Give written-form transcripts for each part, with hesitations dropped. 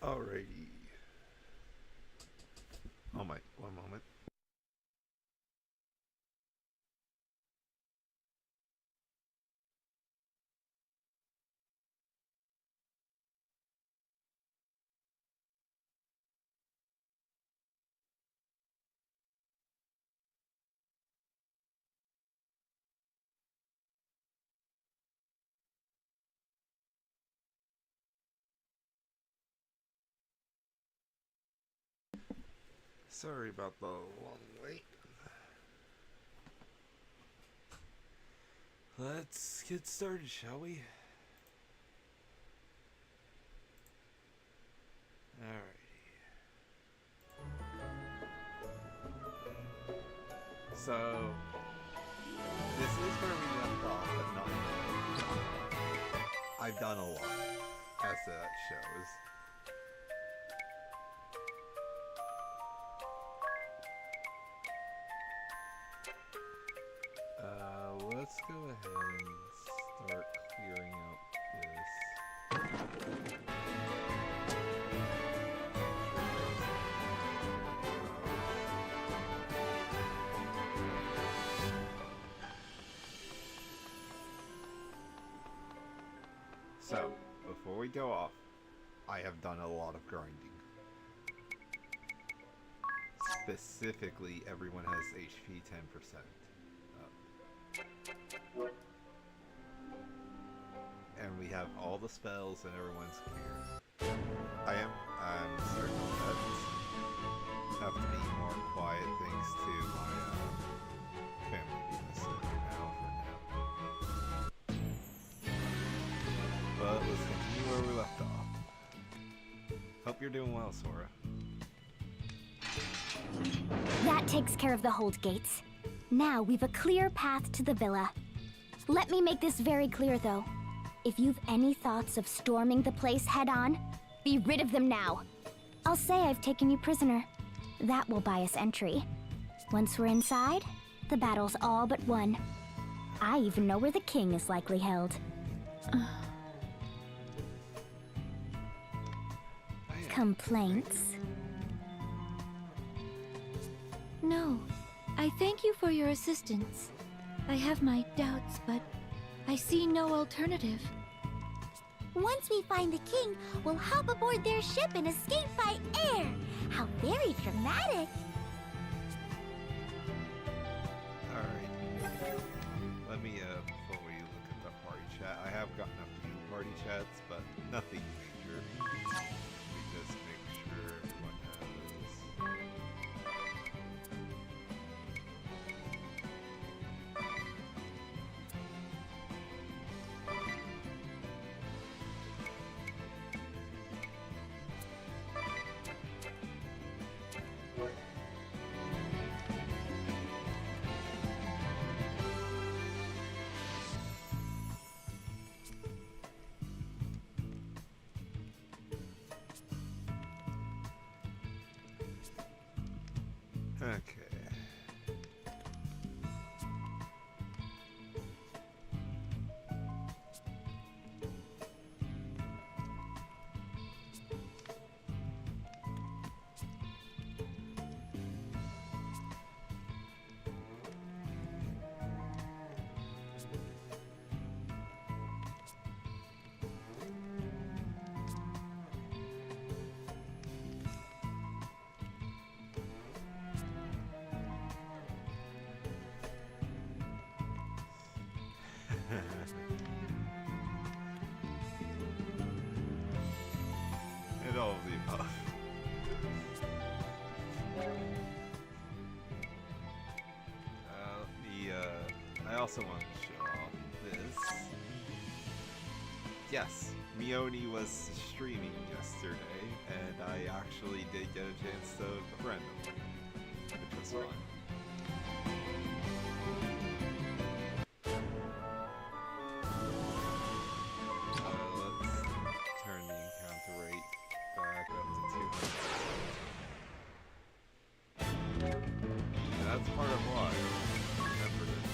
Alrighty. Oh my, one moment. Sorry about the long wait. Let's get started, shall we? Alrighty. So, this is where we left off, but not yet. I've done a lot, as that shows. Let's go ahead and start clearing out this. So, before we go off, I have done a lot of grinding. Specifically, everyone has HP 10%. And we have all the spells and everyone's clear. I'm certain that have to be more quiet thanks to my family being asleep now. But let's continue where we left off. Hope you're doing well, Sora. That takes care of the hold gates. Now we've a clear path to the villa. Let me make this very clear, though. If you've any thoughts of storming the place head-on, be rid of them now. I'll say I've taken you prisoner. That will buy us entry. Once we're inside, the battle's all but won. I even know where the king is likely held. Complaints? No. I thank you for your assistance. I have my doubts, but I see no alternative. Once we find the king, we'll hop aboard their ship and escape by air. How very dramatic. Alright. Let me, before we look at the party chat, I have gotten a few party chats, but nothing major. We just make sure everyone has. Okay. And all of the above. I also want to show off this. Yes, Mione was streaming yesterday, and I actually did get a chance to befriend him, which was fun. Let's turn the encounter rate back up to 200. And that's part of why. Remember this.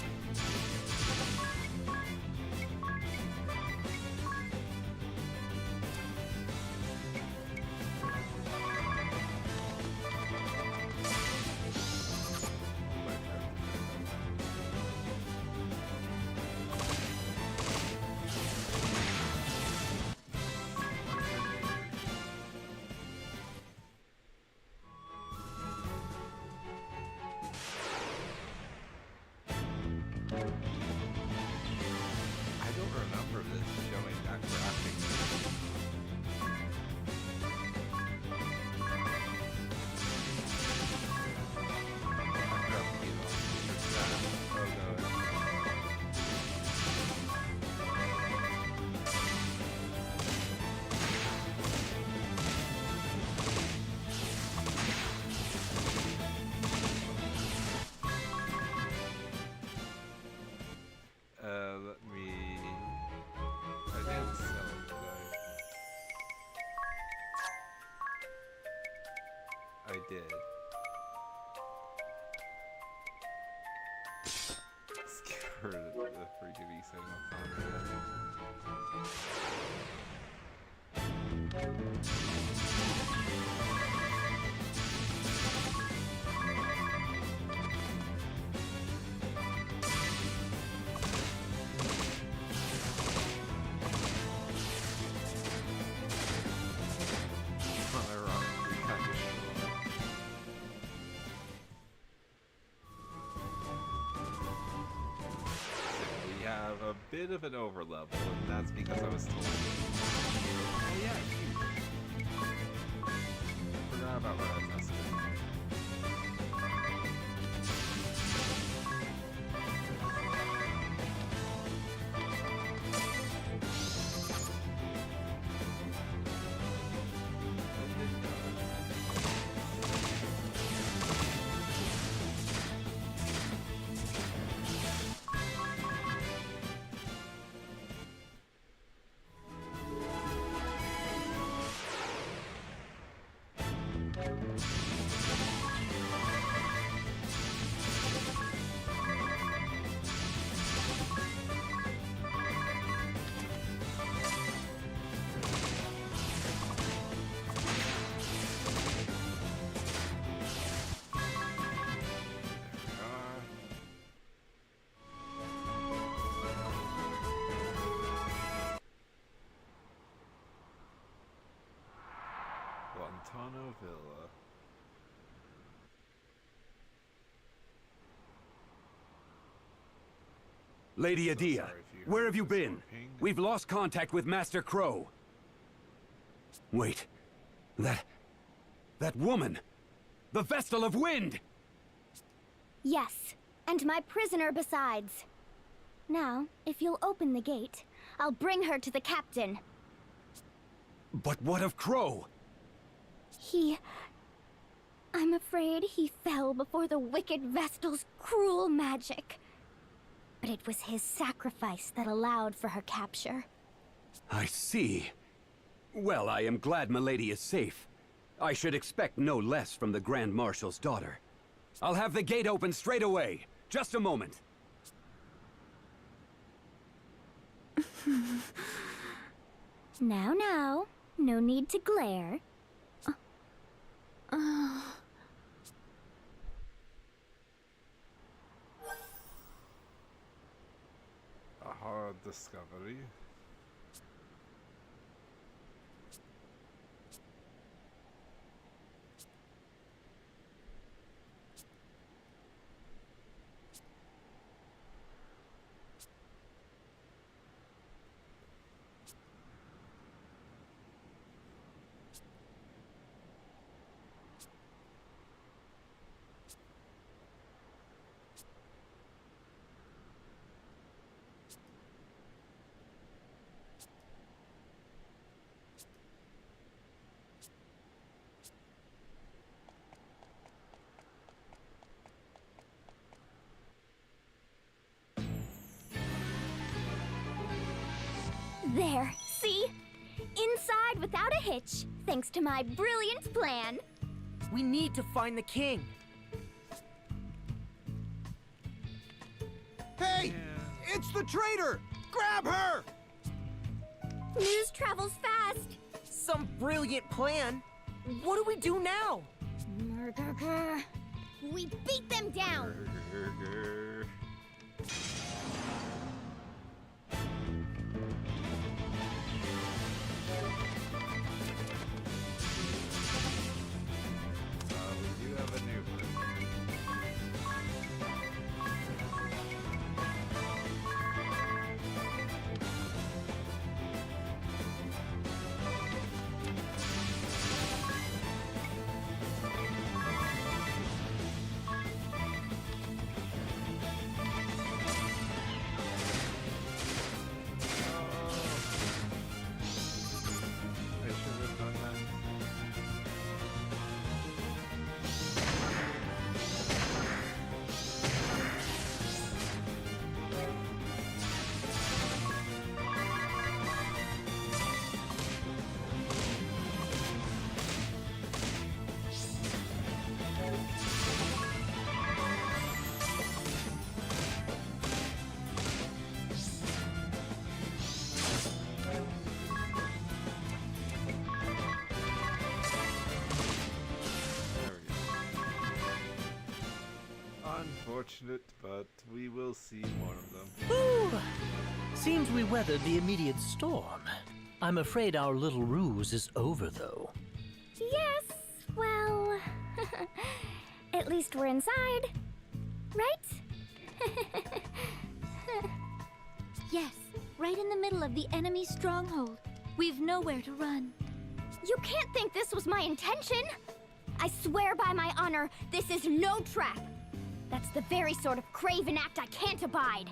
did. Scared of the freaking Easting a bit of an overlevel, and that's because I was told. Oh yeah, forgot about what I tested. Guantano Villa. Lady Adia, where have you been? We've lost contact with Master Crow. Wait. That woman! The Vestal of Wind! Yes, and my prisoner besides. Now, if you'll open the gate, I'll bring her to the captain. But what of Crow? I'm afraid he fell before the wicked Vestal's cruel magic. But it was his sacrifice that allowed for her capture. I see. Well, I am glad Milady is safe. I should expect no less from the Grand Marshal's daughter. I'll have the gate open straight away. Just a moment. Now, no need to glare. A hard discovery. There, see? Inside without a hitch, thanks to my brilliant plan. We need to find the king. Hey! It's the traitor! Grab her! News travels fast. Some brilliant plan. What do we do now? We beat them down. We do have a new one. unfortunate, but we will see more of them. Ooh! Seems we weathered the immediate storm. I'm afraid our little ruse is over, though. Yes, well, at least we're inside, right? Yes, right in the middle of the enemy stronghold. We've nowhere to run. You can't think this was my intention! I swear by my honor, this is no trap! That's the very sort of craven act I can't abide!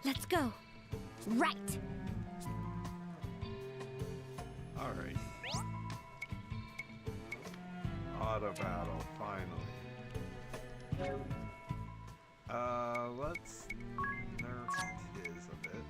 Let's go. Right! Alright. Auto battle, finally. Let's nerf his a bit.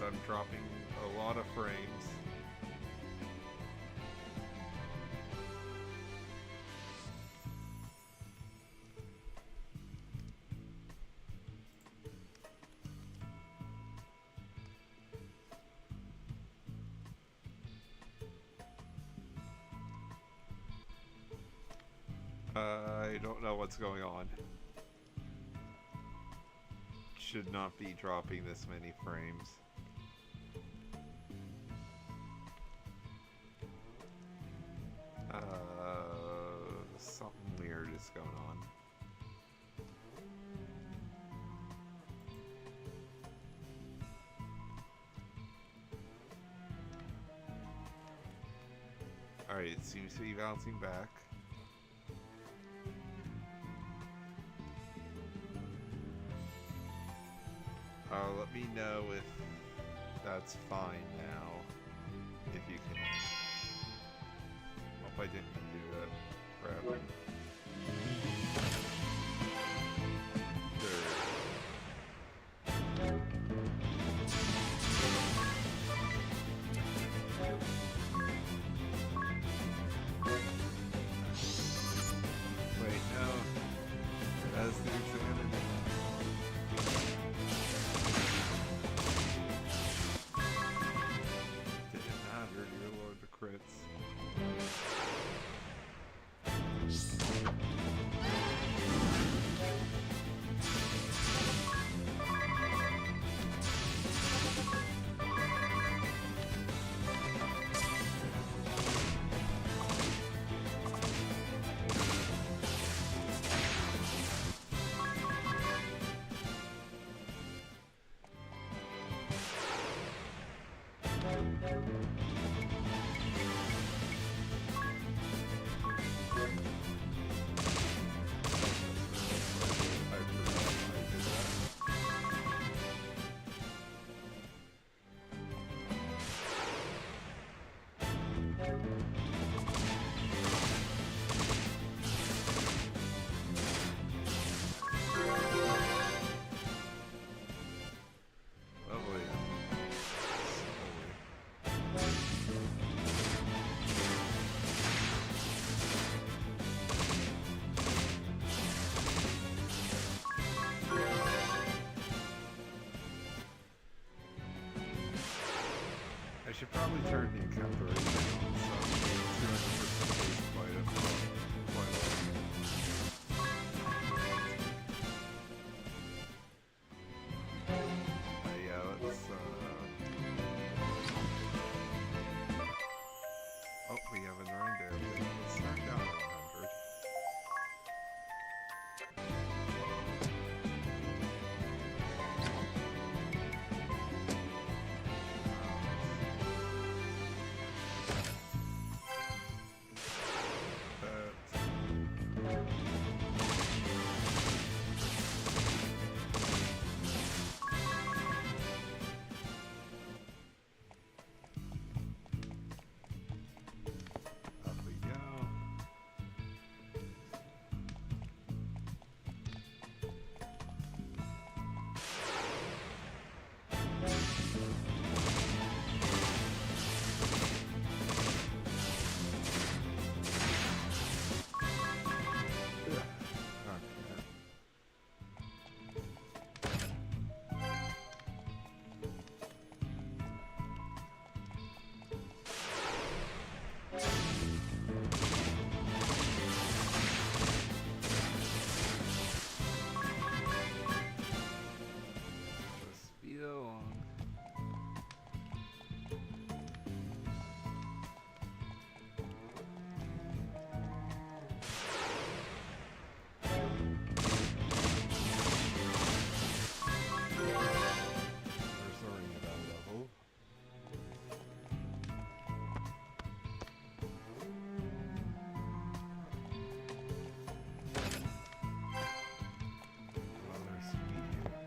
I'm dropping a lot of frames. I don't know what's going on. Should not be dropping this many frames. Something weird is going on. Alright, it seems to be bouncing back. Let me know if that's fine now. If you can. Hope I didn't do that forever. Wait, no. That's the examiner. Didn't matter, your lord the crits. Lovely. I should probably turn the encounter rate down, so 200% is quite a lot. Yeah, let's oh, we have a 9 there. Let's start down to 100. Up we go. Ugh. Okay. Let's speed along. There's the ring at that level. Well, there's speed here.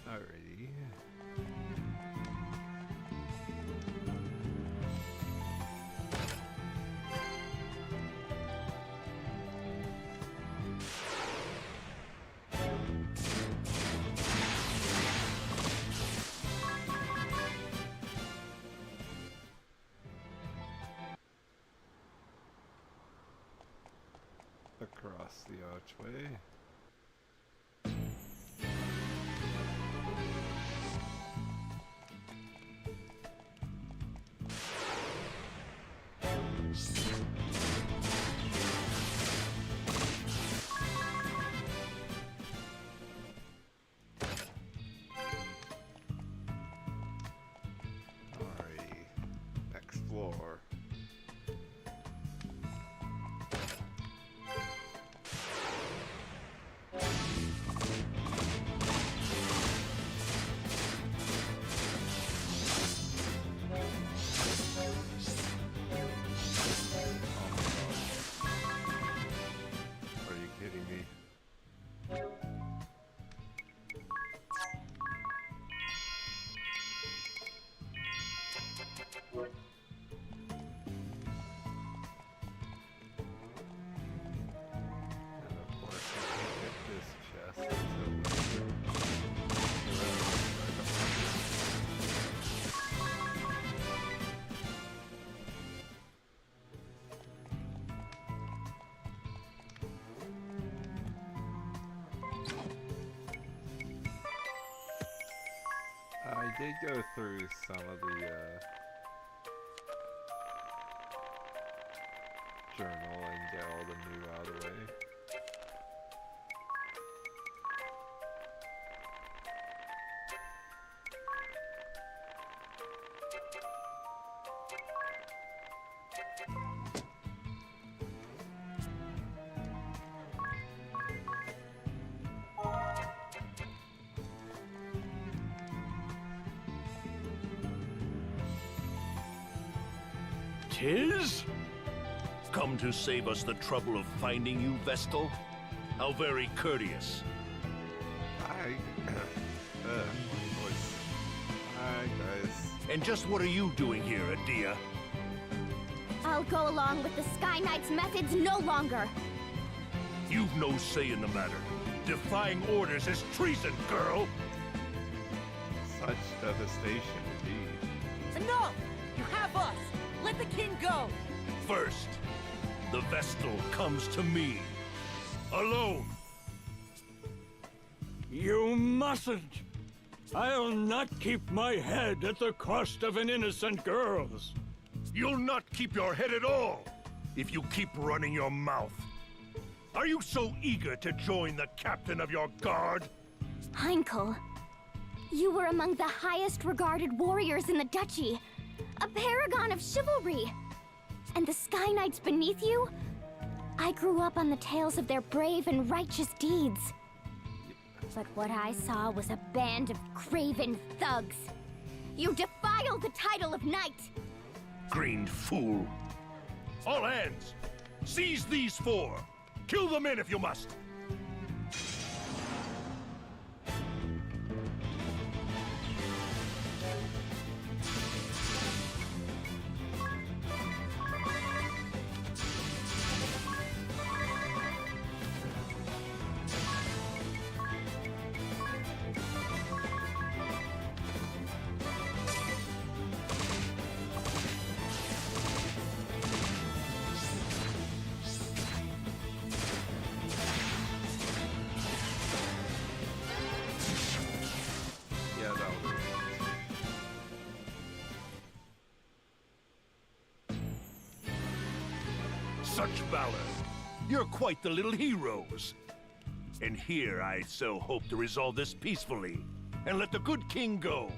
Alrighty. Across the archway. Alrighty, next floor. Oh my god. Are you kidding me? did go through some of the journal and get all the new out of the way. Tis? Come to save us the trouble of finding you, Vestal? How very courteous. Hi. Voice. Hi, guys. And just what are you doing here, Adia? I'll go along with the Sky Knight's methods no longer. You've no say in the matter. Defying orders is treason, girl! Such devastation indeed. Enough! You have us! Let the king go! First, the Vestal comes to me. Alone. You mustn't! I'll not keep my head at the cost of an innocent girl's. You'll not keep your head at all if you keep running your mouth. Are you so eager to join the captain of your guard? Heinkel, you were among the highest regarded warriors in the duchy. A paragon of chivalry. And the Sky Knights beneath you? I grew up on the tales of their brave and righteous deeds. But what I saw was a band of craven thugs. You defile the title of knight! Green fool. All hands! Seize these four! Kill the men if you must! Yeah, that was Such valor. You're quite the little heroes. And here I so hope to resolve this peacefully and let the good king go.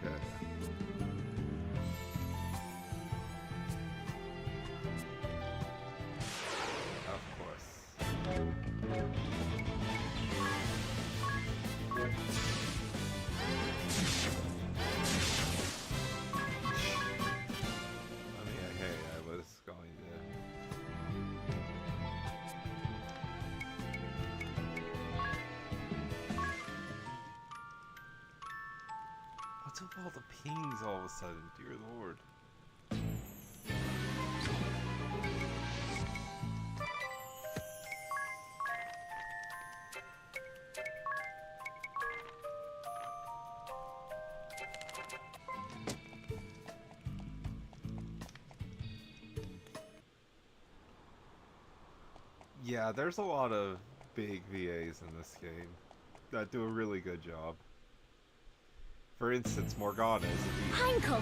okay. Of course. I mean, hey, I was going to. What's with all the pings all of a sudden, dear lord? Yeah, there's a lot of big VAs in this game that do a really good job. For instance, Morgana is a diva. Heinkel!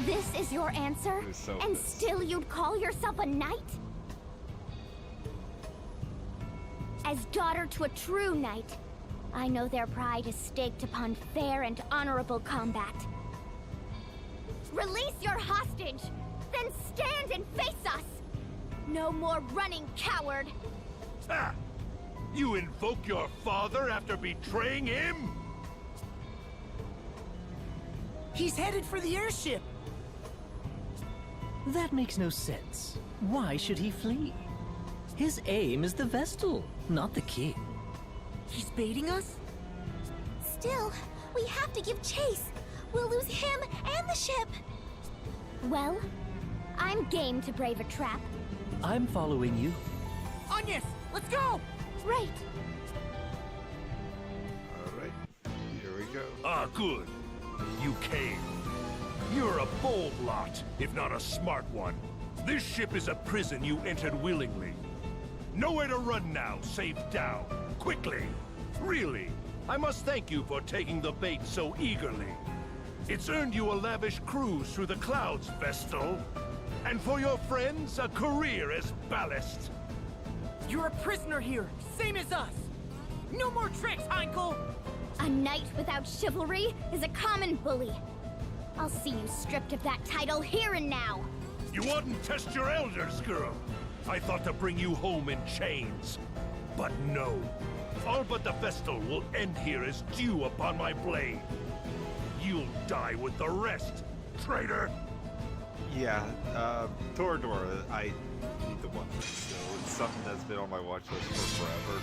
This is your answer? Who's so And pissed. still you'd call yourself a knight? As daughter to a true knight, I know their pride is staked upon fair and honorable combat. Release your hostage! Then stand and face us! No more running, coward! Ah! You invoke your father after betraying him? He's headed for the airship! That makes no sense. Why should he flee? His aim is the Vestal, not the king. He's baiting us? Still, we have to give chase. We'll lose him and the ship. Well, I'm game to brave a trap. I'm following you. Agnes, let's go! Right. Alright, here we go. Ah, good. You came. You're a bold lot, if not a smart one. This ship is a prison you entered willingly. Nowhere to run now, save down. Quickly. Really, I must thank you for taking the bait so eagerly. It's earned you a lavish cruise through the clouds, Vestal. And for your friends, a career as ballast. You're a prisoner here, same as us. No more tricks, Heinkel! A knight without chivalry is a common bully. I'll see you stripped of that title here and now. You wouldn't test your elders, girl. I thought to bring you home in chains. But no. All but the Vestal will end here as dew upon my blade. You'll die with the rest, traitor! Yeah, Toradora, I need to watch this, so it's something that's been on my watch list for forever.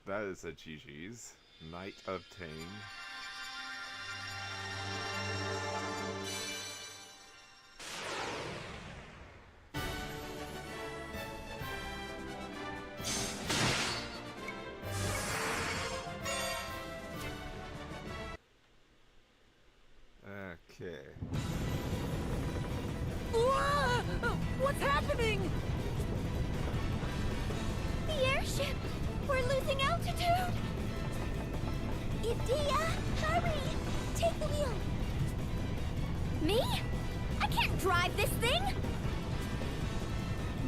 That is a GG's. Knight obtained. Okay. What's happening? The airship! We're losing altitude! Idia, hurry! Take the wheel! Me? I can't drive this thing!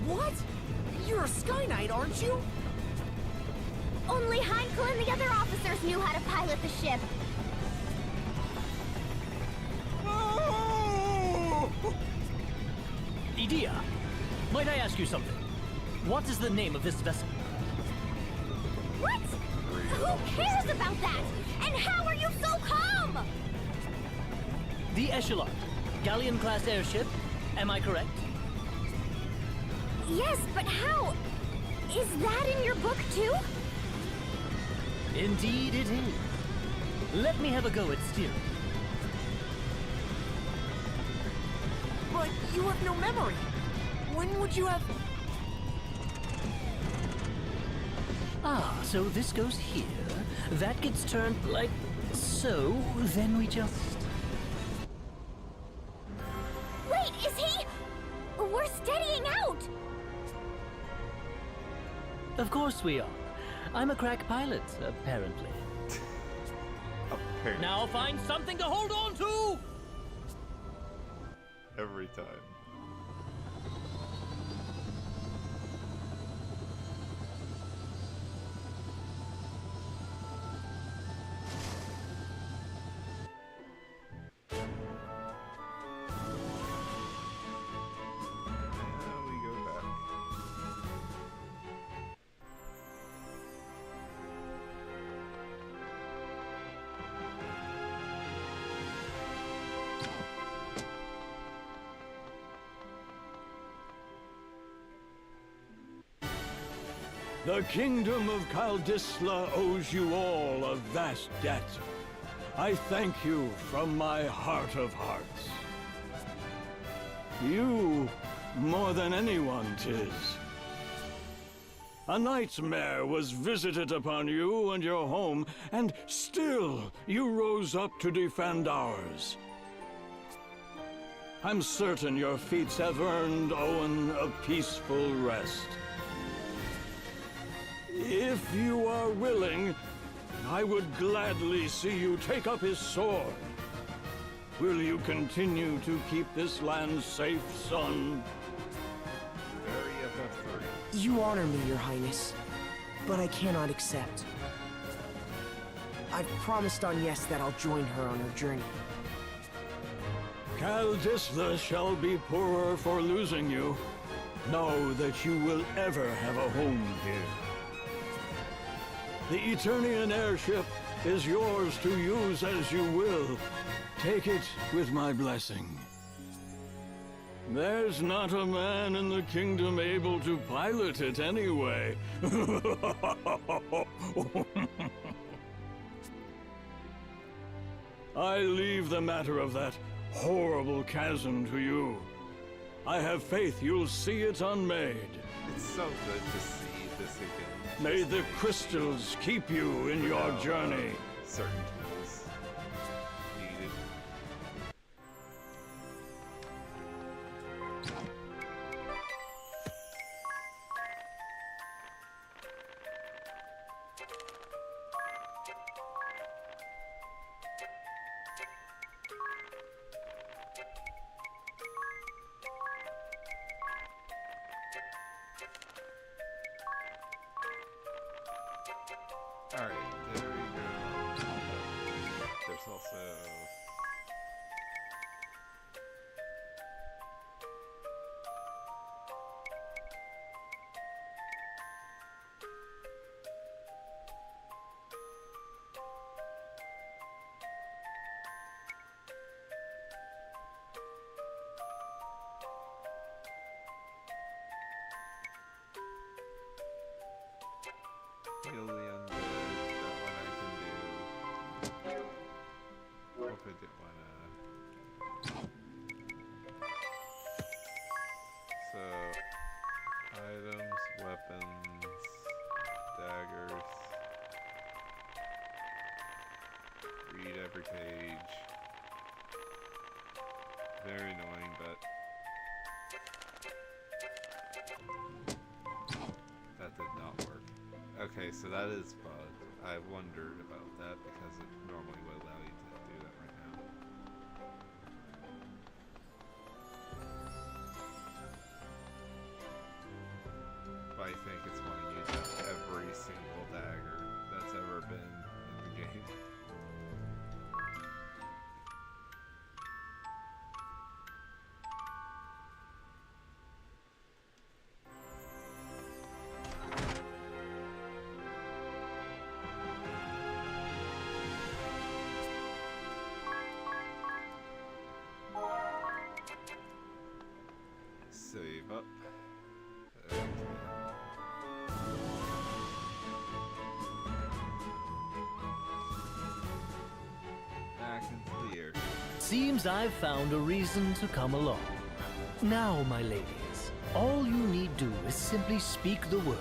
What? You're a Sky Knight, aren't you? Only Heinkel and the other officers knew how to pilot the ship. Idia, might I ask you something? What is the name of this vessel? What? Who cares about that? And how are you so calm? The Echelon, galleon-class airship, am I correct? Yes, but how? Is that in your book too? Indeed it is. Let me have a go at steering. But you have no memory. When would you have... Ah, so this goes here. That gets turned like so. Then we just... Wait, is he? We're steadying out! Of course we are. I'm a crack pilot, apparently. Apparently. Now find something to hold on to! Every time. Now we go back. The kingdom of Kaldisla owes you all a vast debt. I thank you from my heart of hearts. You, more than anyone, 'tis. A nightmare was visited upon you and your home, and still you rose up to defend ours. I'm certain your feats have earned Owen a peaceful rest. If you are willing, I would gladly see you take up his sword. Will you continue to keep this land safe, son? Very FF3. You honor me, Your Highness, but I cannot accept. I've promised on Yes that I'll join her on her journey. Kaldisla shall be poorer for losing you. Know that you will ever have a home here. The Eternian airship is yours to use as you will. Take it with my blessing. There's not a man in the kingdom able to pilot it anyway. I leave the matter of that horrible chasm to you. I have faith you'll see it unmade. It's so good to see this again. May the crystals keep you in your journey. Certain tools needed. Alright, there we go. There's also... Heal the undead, that one I can do. Hope I didn't wanna... So, items, weapons, daggers. Read every page. Very annoying, but... that did not work. Okay, so that is bugged. I wondered about that because it normally would allow you to do that right now. But I think it's wanting you to use every single dagger that's ever been in the game. seems I've found a reason to come along. Now, my ladies, all you need do is simply speak the word,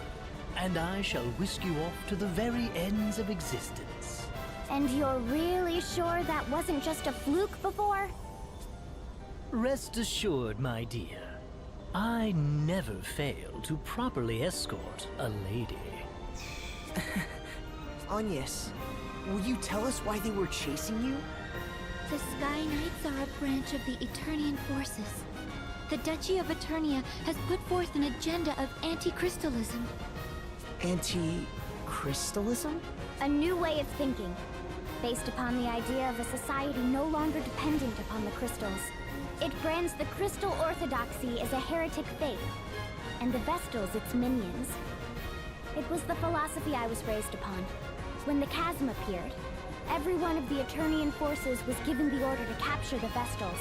and I shall whisk you off to the very ends of existence. And you're really sure that wasn't just a fluke before? Rest assured, my dear, I never fail to properly escort a lady. Agnes, will you tell us why they were chasing you? The Sky Knights are a branch of the Eternian forces. The Duchy of Eternia has put forth an agenda of anti-crystalism. Anti-crystalism? A new way of thinking, based upon the idea of a society no longer dependent upon the crystals. It brands the crystal orthodoxy as a heretic faith, and the Vestals its minions. It was the philosophy I was raised upon. When the chasm appeared, every one of the Eternian forces was given the order to capture the Vestals.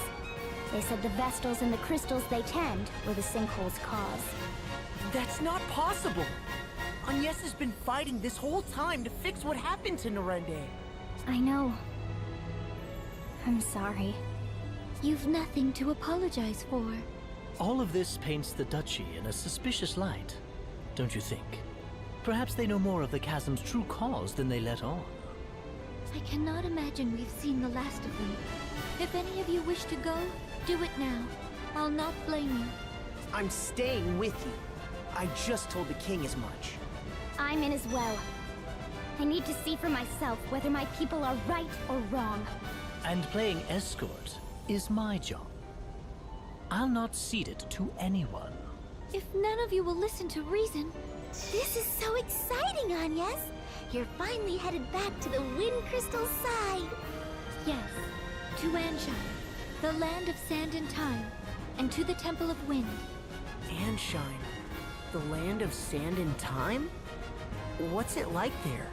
They said the Vestals and the crystals they tend were the sinkhole's cause. That's not possible! Agnes has been fighting this whole time to fix what happened to Norende. I know. I'm sorry. You've nothing to apologize for. All of this paints the Duchy in a suspicious light, don't you think? Perhaps they know more of the chasm's true cause than they let on. I cannot imagine we've seen the last of them. If any of you wish to go, do it now. I'll not blame you. I'm staying with you. I just told the king as much. I'm in as well. I need to see for myself whether my people are right or wrong. And playing escort is my job. I'll not cede it to anyone. If none of you will listen to reason... This is so exciting, Agnes! You're finally headed back to the Wind Crystal side! Yes, to Anshine, the land of sand and time, and to the Temple of Wind. Anshine, the land of sand and time? What's it like there?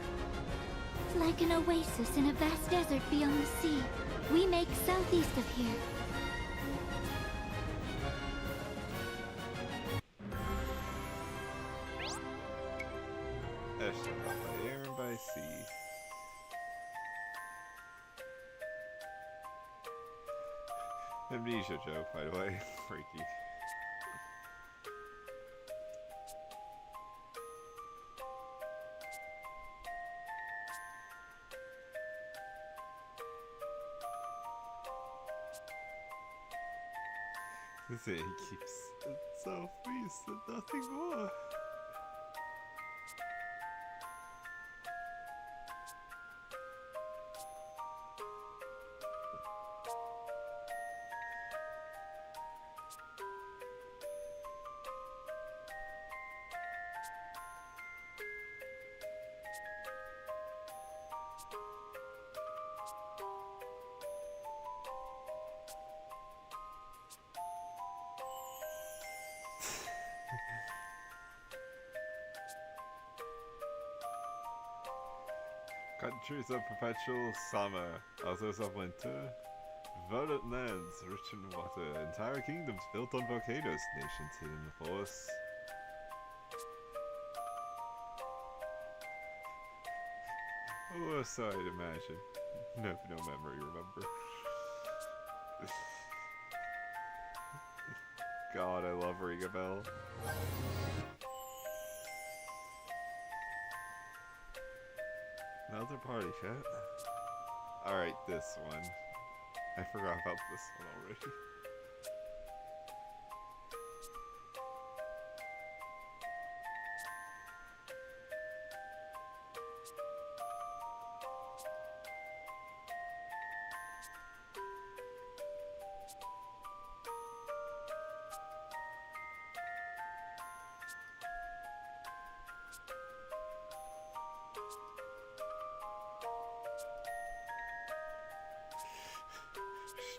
Like an oasis in a vast desert beyond the sea. We make southeast of here. Ashton, by air and by sea. Amnesia joke, by the way. Freaky. He keeps it self-pleased and nothing more. Countries of perpetual summer, others of winter. Verdant lands, rich in water, entire kingdoms built on volcanoes, nations hidden in the forests. Oh, sorry to imagine. No memory, remember. God, I love Ring a Bell. Another party chat. Alright, this one. I forgot about this one already.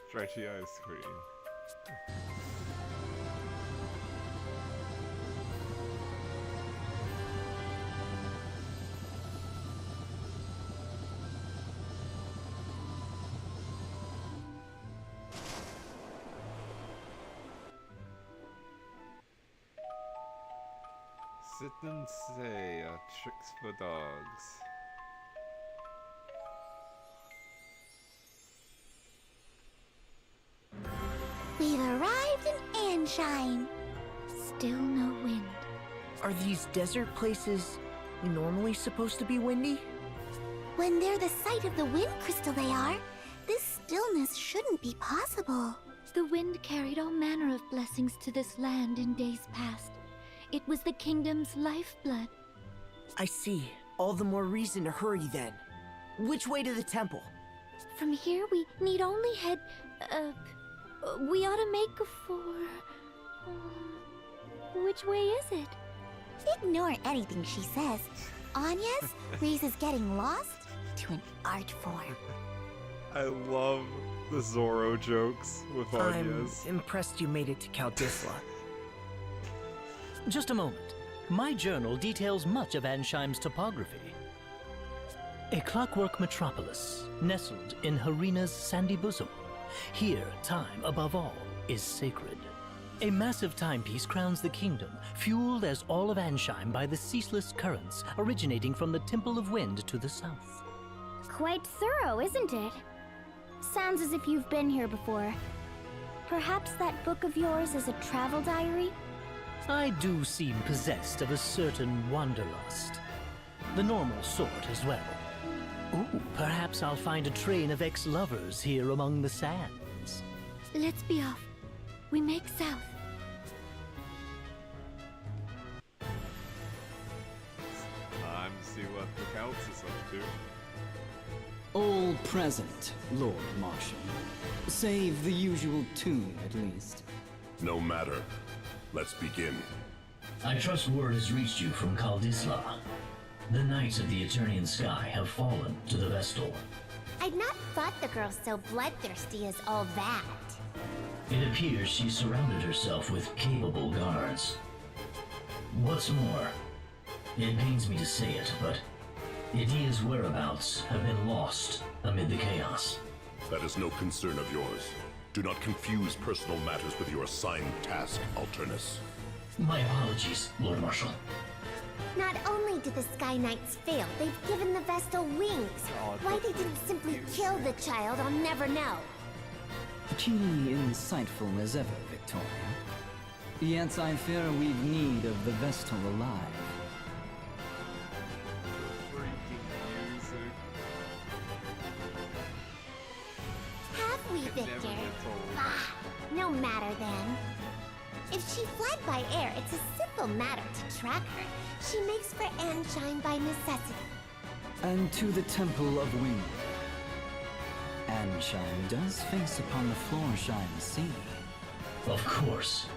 Stretchy eyes screen. Sit and say tricks for dogs. We've arrived in Anshine. Still no wind. Are these desert places normally supposed to be windy? When they're the site of the wind crystal they are, this stillness shouldn't be possible. The wind carried all manner of blessings to this land in days past. It was the kingdom's lifeblood. I see. All the more reason to hurry then. Which way to the temple? From here, we need only head. We ought to make for. Which way is it? Ignore anything she says. Anya's raises getting lost to an art form. I love the Zorro jokes with Anya's. I'm impressed you made it to Kaldisla. Just a moment. My journal details much of Ansheim's topography. A clockwork metropolis, nestled in Harina's sandy bosom. Here, time, above all, is sacred. A massive timepiece crowns the kingdom, fueled as all of Ansheim by the ceaseless currents originating from the Temple of Wind to the south. Quite thorough, isn't it? Sounds as if you've been here before. Perhaps that book of yours is a travel diary? I do seem possessed of a certain wanderlust. The normal sort as well. Ooh, perhaps I'll find a train of ex-lovers here among the sands. Let's be off. We make south. Time to see what the Countess is up to. All present, Lord Marshal. Save the usual tune, at least. No matter. Let's begin. I trust word has reached you from Kaldisla. The Knights of the Eternian Sky have fallen to the Vestal. I'd not thought the girl so bloodthirsty as all that. It appears she surrounded herself with capable guards. What's more, it pains me to say it, but Idia's whereabouts have been lost amid the chaos. That is no concern of yours. Do not confuse personal matters with your assigned task, Alternus. My apologies, Lord Marshal. Not only did the Sky Knights fail, they've given the Vestal wings. Why they didn't simply kill the child, I'll never know. Keenly insightful as ever, Victoria. Yet I fear we've need of the Vestal alive. Freaking music. Have we, Victor? Never gets old. Ah, no matter then. If she fled by air, it's a simple matter to track her. She makes for Anshine by necessity. And to the Temple of Wind. Anshine does face upon the Floorshine Sea. Of course.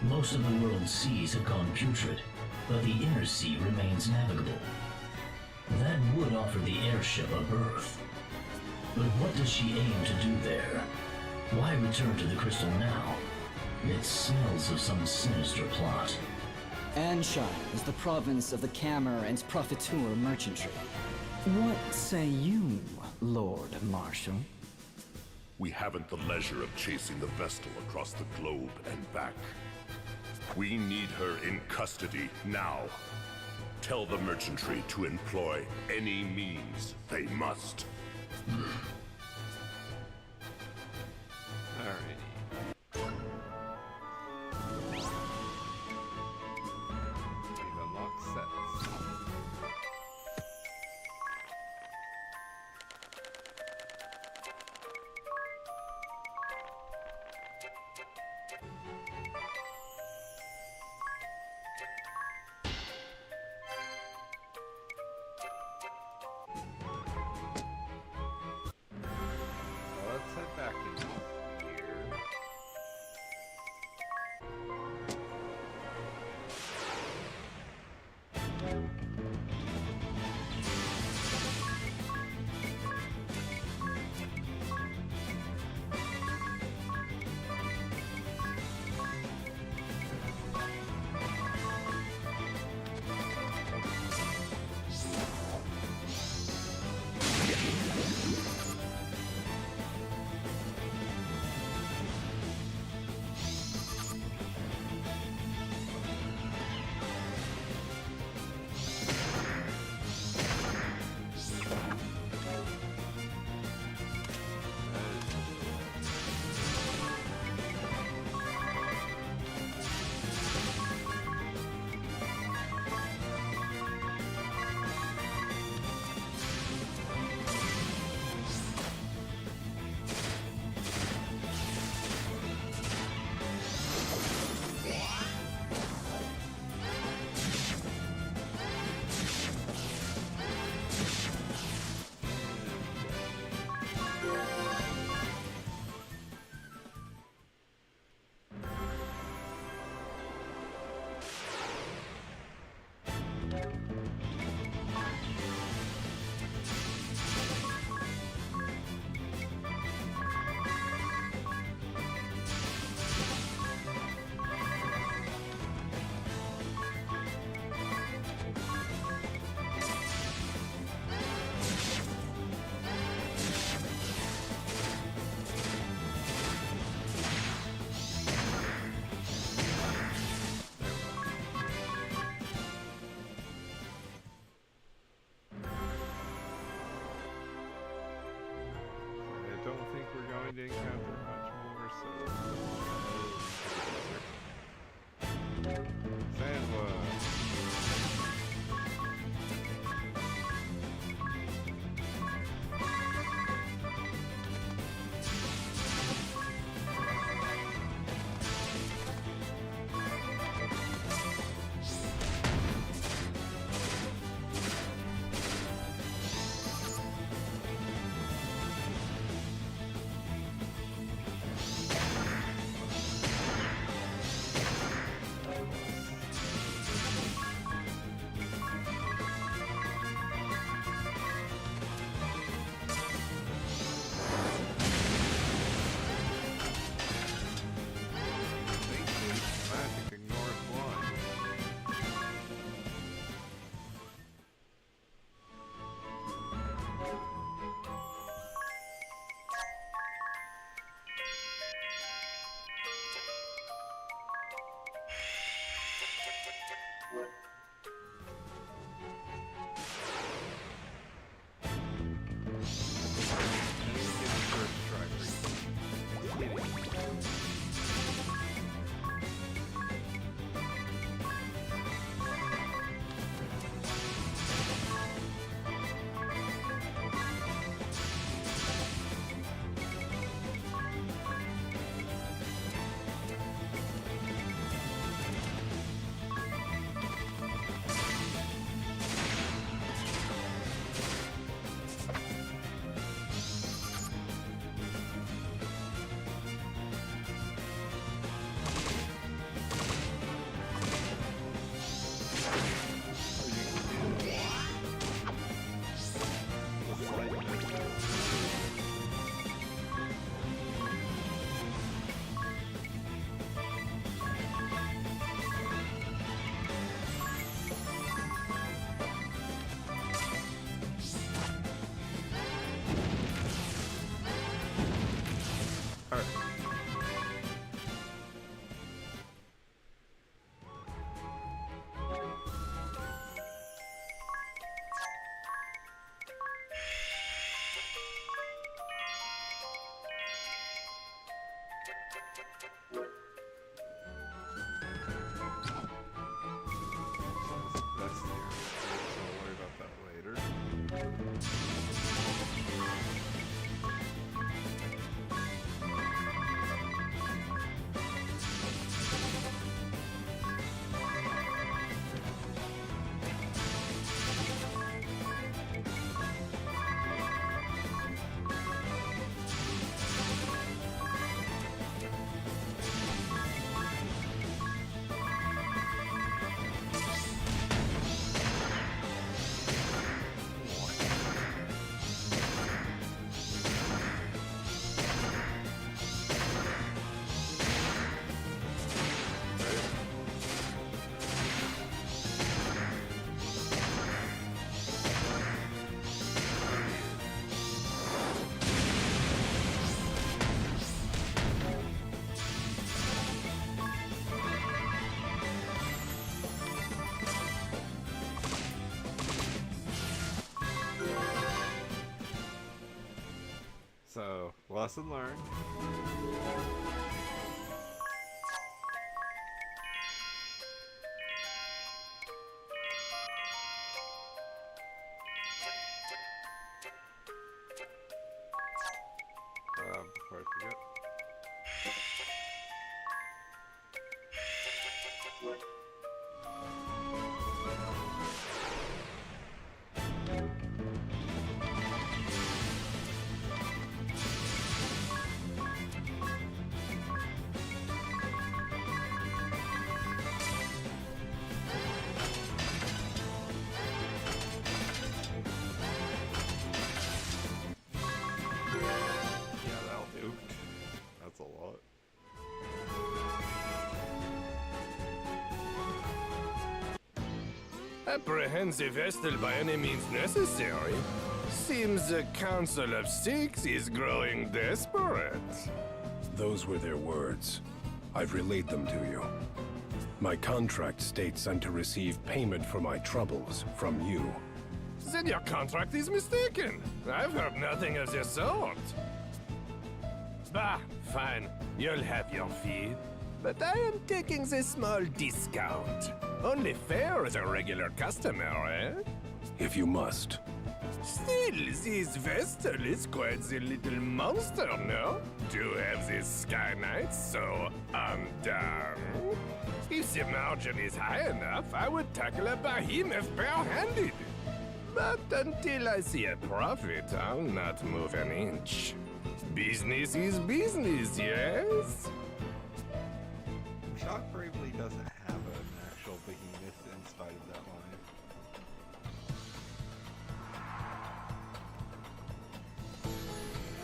Most of the world's seas have gone putrid, but the inner sea remains navigable. That would offer the airship a berth. But what does she aim to do there? Why return to the crystal now? It smells of some sinister plot. Anshine is the province of the Cammer and Profiteur merchantry. What say you, Lord Marshal? We haven't the leisure of chasing the Vestal across the globe and back. We need her in custody now. Tell the merchantry to employ any means they must. Alrighty. We've unlocked sets. to encounter much more, so... Sandwood! So, lesson learned. Before I forget. Apprehensive Vestal by any means necessary. Seems the Council of Six is growing desperate. Those were their words. I've relayed them to you. My contract states I'm to receive payment for my troubles from you. Then your contract is mistaken. I've heard nothing of the sort. Bah, fine. You'll have your fee. But I am taking a small discount. Only fair as a regular customer, eh? If you must. Still, this vessel is quite the little monster, no? To have this Sky Knight so undone. If the margin is high enough, I would tackle a behemoth bare-handed. But until I see a profit, I'll not move an inch. Business is business, yes? Shock Bravely doesn't have an actual behemoth inside of that line.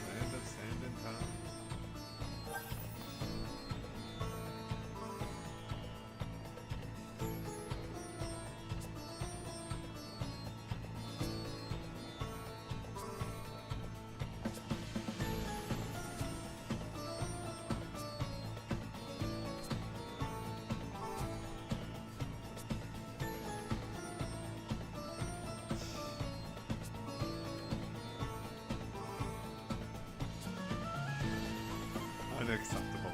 Land of Sand and Time. Unacceptable.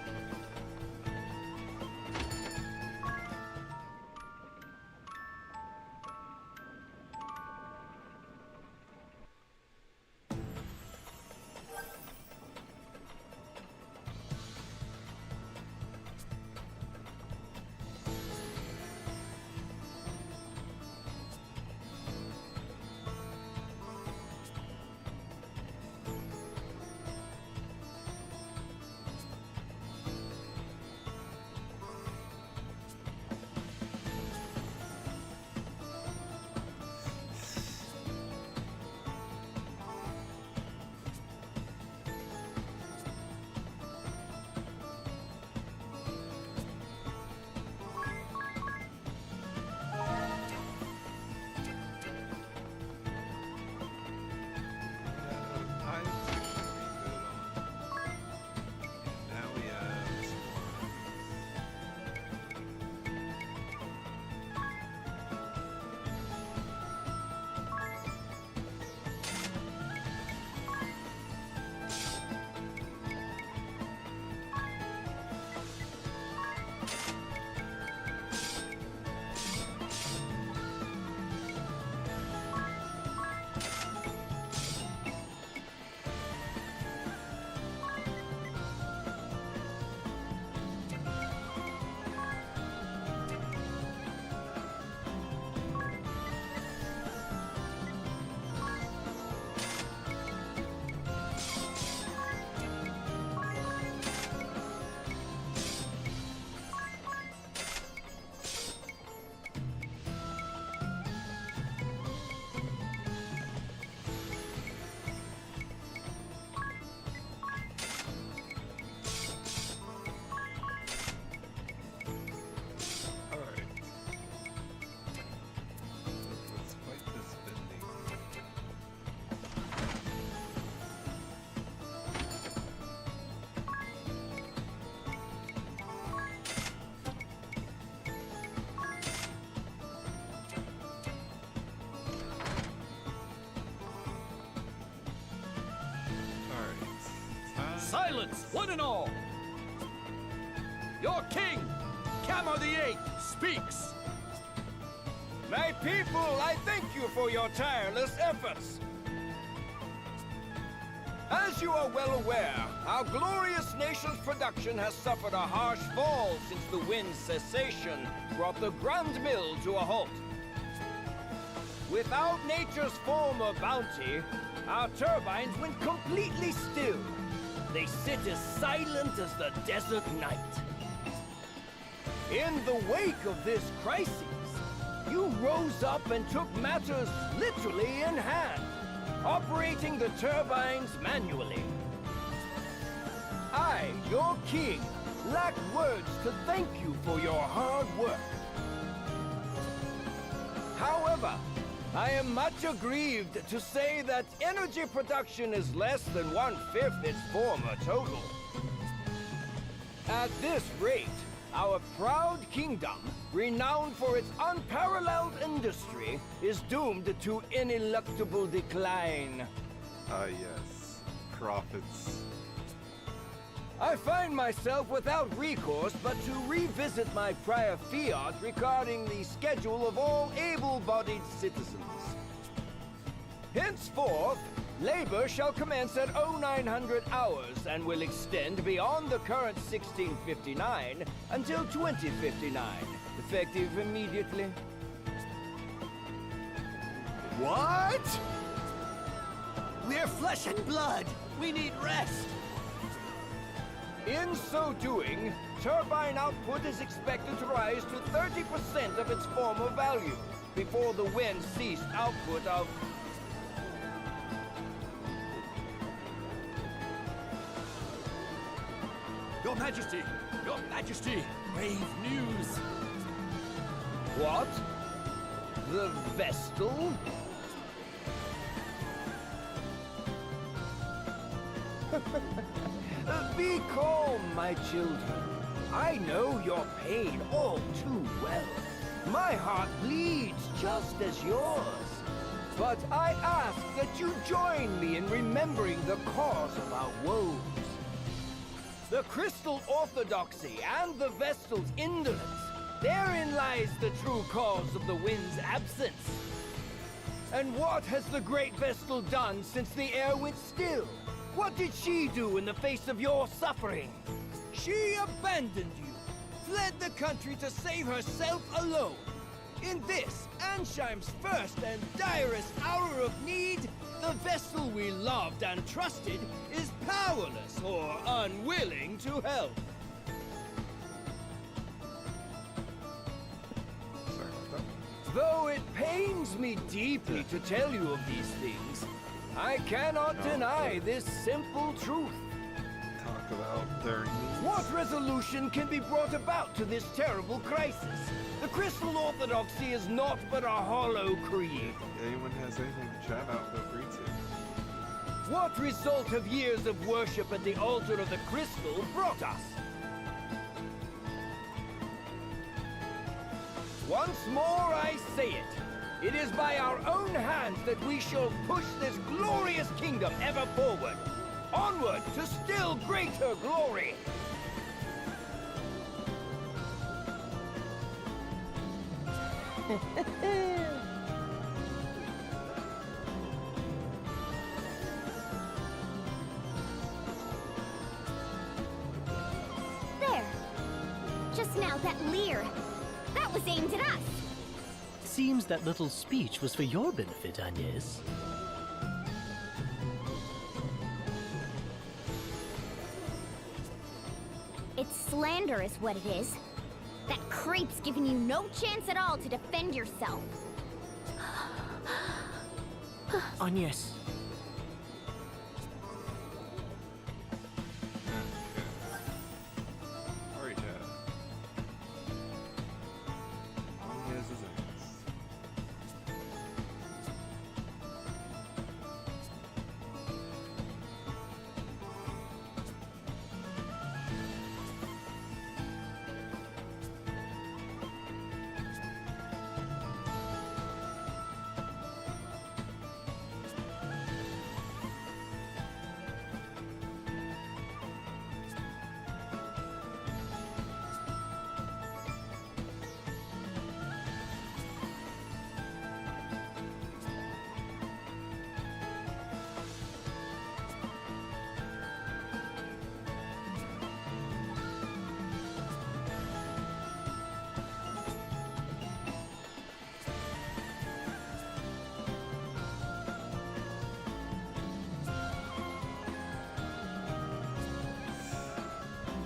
Silence, one and all! Your king, Camor the Eighth, speaks! My people, I thank you for your tireless efforts. As you are well aware, our glorious nation's production has suffered a harsh fall since the wind's cessation brought the Grand Mill to a halt. Without nature's form of bounty, our turbines went completely still. They sit as silent as the desert night. In the wake of this crisis, you rose up and took matters literally in hand, operating the turbines manually. I, your king, lack words to thank you for your hard work. However, I am much aggrieved to say that energy production is less than 1/5 its former total. At this rate, our proud kingdom, renowned for its unparalleled industry, is doomed to ineluctable decline. Yes. Profits. I find myself without recourse but to revisit my prior fiat regarding the schedule of all able-bodied citizens. Henceforth, labor shall commence at 0900 hours and will extend beyond the current 1659 until 2059, effective immediately. What? We're flesh and blood. We need rest. In so doing, turbine output is expected to rise to 30% of its former value before the wind ceased output of... Your Majesty! Your Majesty! Grave news! What? The Vestal? Be calm, my children. I know your pain all too well. My heart bleeds just as yours. But I ask that you join me in remembering the cause of our woes. The Crystal Orthodoxy and the Vestal's indolence. Therein lies the true cause of the wind's absence. And what has the Great Vestal done since the air went still? What did she do in the face of your suffering? She abandoned you, fled the country to save herself alone. In this, Ansheim's first and direst hour of need, the Vestal we loved and trusted is powerless or unwilling to help. Though it pains me deeply to tell you of these things, I cannot deny this simple truth. Talk about their needs. What resolution can be brought about to this terrible crisis? The Crystal Orthodoxy is naught but a hollow creed. If anyone has anything to chat out, feel free to. What result have years of worship at the altar of the Crystal brought us? Once more I say it. It is by our own hands that we shall push this glorious kingdom ever forward. Onward to still greater glory. There. Just now, that leer. That was aimed at us. Seems that little speech was for your benefit, Agnes. It's slander is what it is. That creep's giving you no chance at all to defend yourself. Agnes. Alright, Chad. Agnes is Agnes.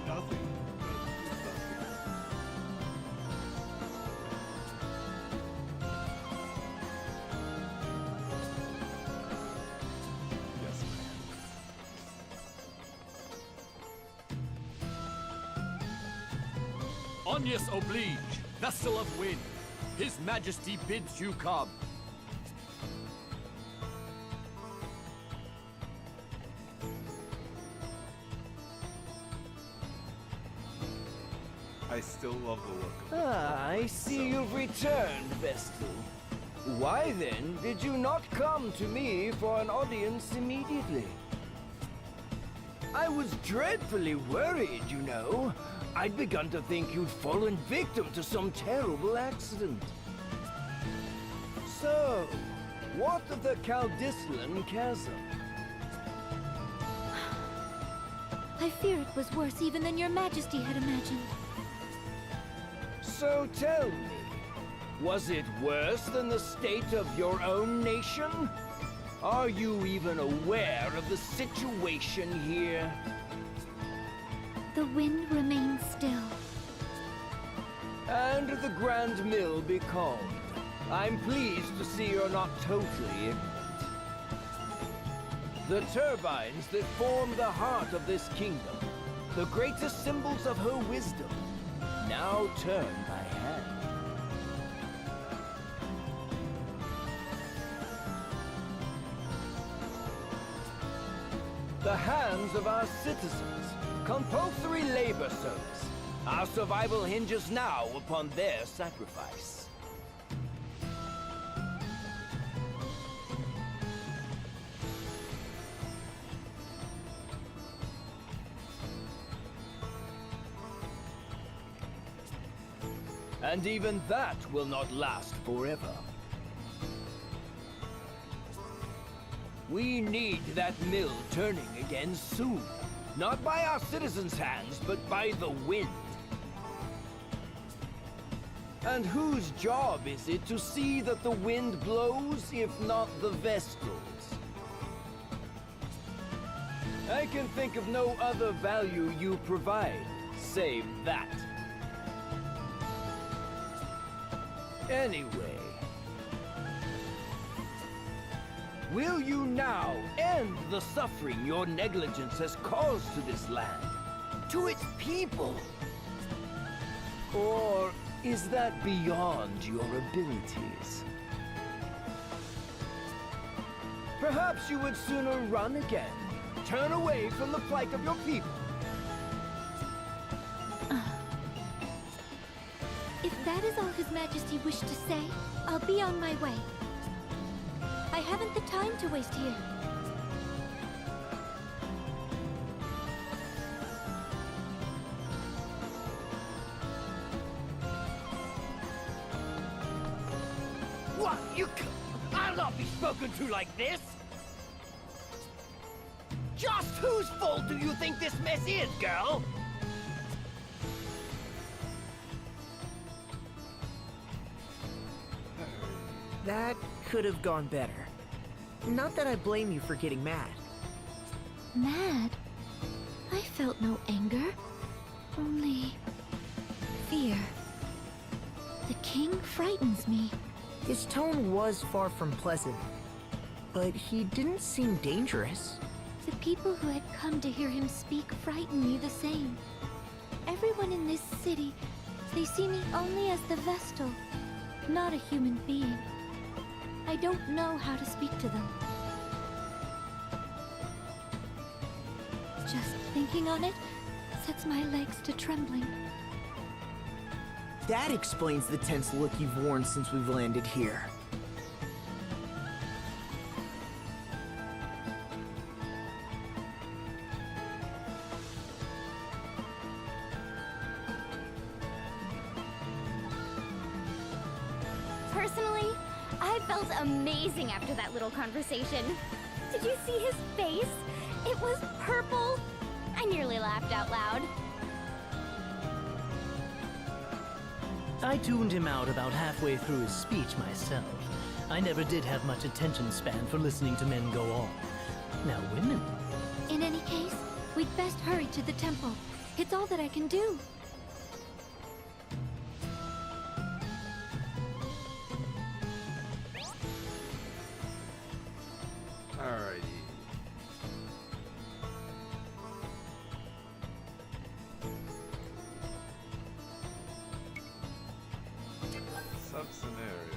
Nothing. Yes, Agnes oblige, Vestal of Wind. His Majesty bids you come. I still love the look of Ah, I see you've returned, Vestal. Why then did you not come to me for an audience immediately? I was dreadfully worried, you know. I'd begun to think you'd fallen victim to some terrible accident. So, what of the Caldislan Chasm? I fear it was worse even than your majesty had imagined. So tell me, was it worse than the state of your own nation? Are you even aware of the situation here? The wind remains still. And the Grand Mill be calmed. I'm pleased to see you're not totally ignorant. The turbines that form the heart of this kingdom, the greatest symbols of her wisdom, now turn by hand. The hands of our citizens, compulsory labor service. Our survival hinges now upon their sacrifice. And even that will not last forever. We need that mill turning again soon. Not by our citizens' hands, but by the wind. And whose job is it to see that the wind blows, if not the Vestals? I can think of no other value you provide, save that. Anyway, will you now end the suffering your negligence has caused to this land, to its people? Or is that beyond your abilities? Perhaps you would sooner run again, turn away from the plight of your people. If that is all His Majesty wished to say, I'll be on my way. I haven't the time to waste here. What? I'll not be spoken to like this! Just whose fault do you think this mess is, girl? That could have gone better. Not that I blame you for getting mad. Mad? I felt no anger. Only fear. The king frightens me. His tone was far from pleasant, but he didn't seem dangerous. The people who had come to hear him speak frighten me the same. Everyone in this city, they see me only as the Vestal, not a human being. I don't know how to speak to them. Just thinking on it sets my legs to trembling. That explains the tense look you've worn since we've landed here. Personally, I felt amazing after that little conversation. Did you see his face? It was purple. I nearly laughed out loud. I tuned him out about halfway through his speech myself. I never did have much attention span for listening to men go on. Now women... In any case, we'd best hurry to the temple. It's all that I can do. Alrighty. Sub-scenarios.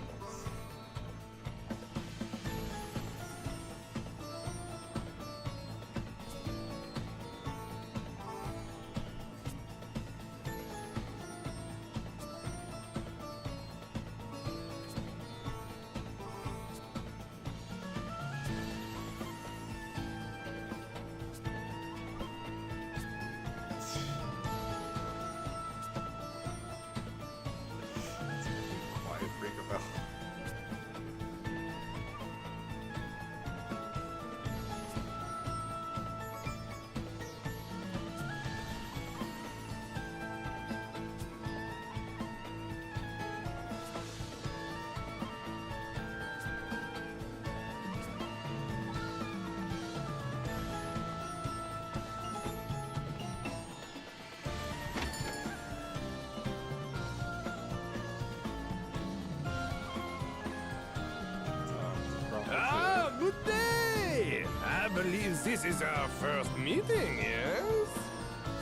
believe this is our first meeting, yes?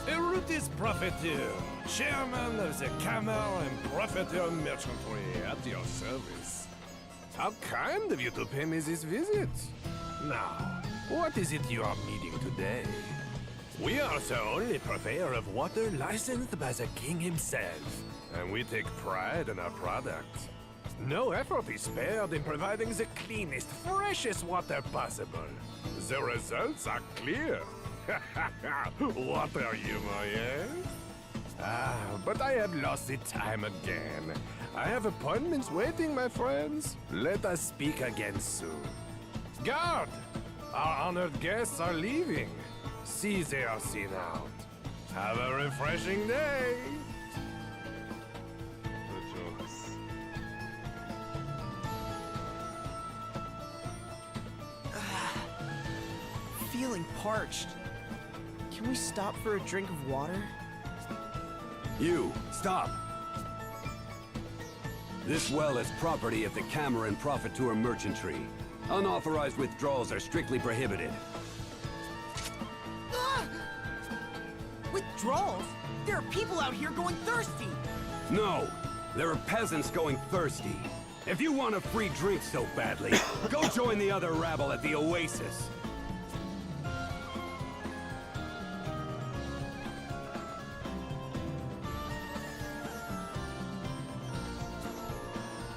Erutis Profiteur, chairman of the Camera and Profiteur Merchantry, at your service. How kind of you to pay me this visit. Now, what is it you are meeting today? We are the only purveyor of water licensed by the king himself, and we take pride in our product. No effort is spared in providing the cleanest, freshest water possible. The results are clear. Water humor, yes? But I have lost the time again. I have appointments waiting, my friends. Let us speak again soon. Guard! Our honored guests are leaving. See they are seen out. Have a refreshing day! Feeling parched. Can we stop for a drink of water? You, stop! This well is property of the Camera and Profiteur Merchantry. Unauthorized withdrawals are strictly prohibited. Ah! Withdrawals? There are people out here going thirsty! No! There are peasants going thirsty. If you want a free drink so badly, go join the other rabble at the Oasis.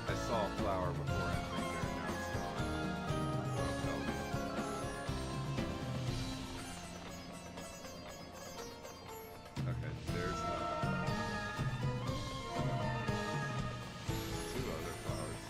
I saw a flower before entering there, now it's gone. Don't tell me. Okay, there's two other flowers.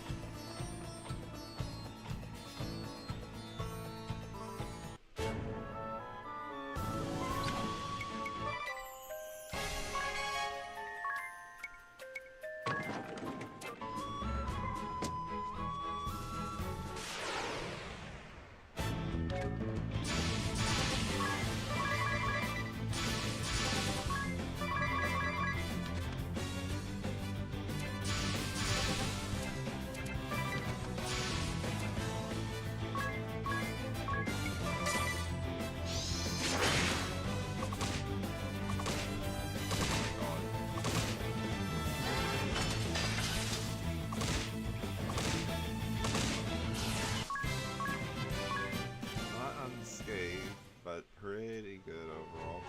Not unscathed, but pretty good overall.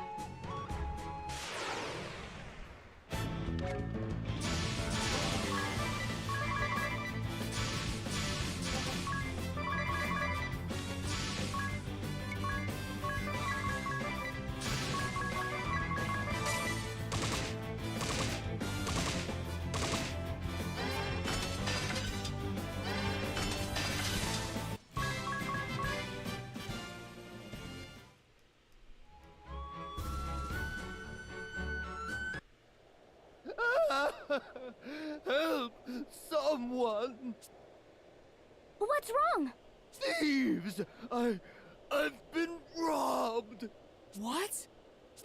Help! Someone! What's wrong? Thieves! I've been robbed! What?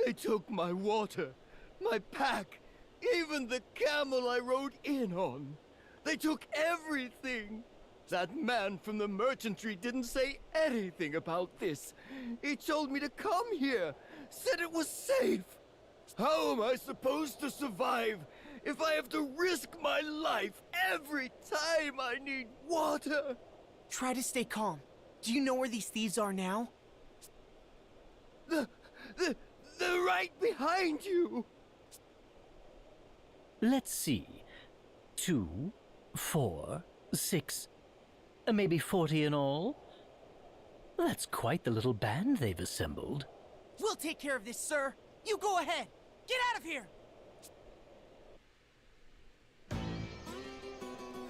They took my water, my pack, even the camel I rode in on. They took everything! That man from the merchantry didn't say anything about this. He told me to come here, said it was safe. How am I supposed to survive if I have to risk my life every time I need water? Try to stay calm. Do you know where these thieves are now? They're right behind you! Let's see. 2, 4, 6, maybe 40 in all? That's quite the little band they've assembled. We'll take care of this, sir. You go ahead. Get out of here!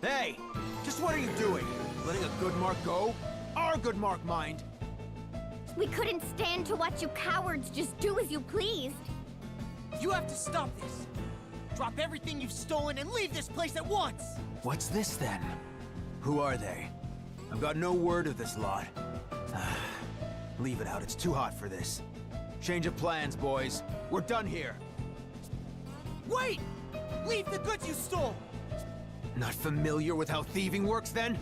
Hey! Just what are you doing? Letting a good mark go? Our good mark, mind! We couldn't stand to watch you cowards just do as you pleased. You have to stop this. Drop everything you've stolen and leave this place at once! What's this then? Who are they? I've got no word of this lot. Leave it out, it's too hot for this. Change of plans, boys. We're done here. Wait! Leave the goods you stole! Not familiar with how thieving works, then?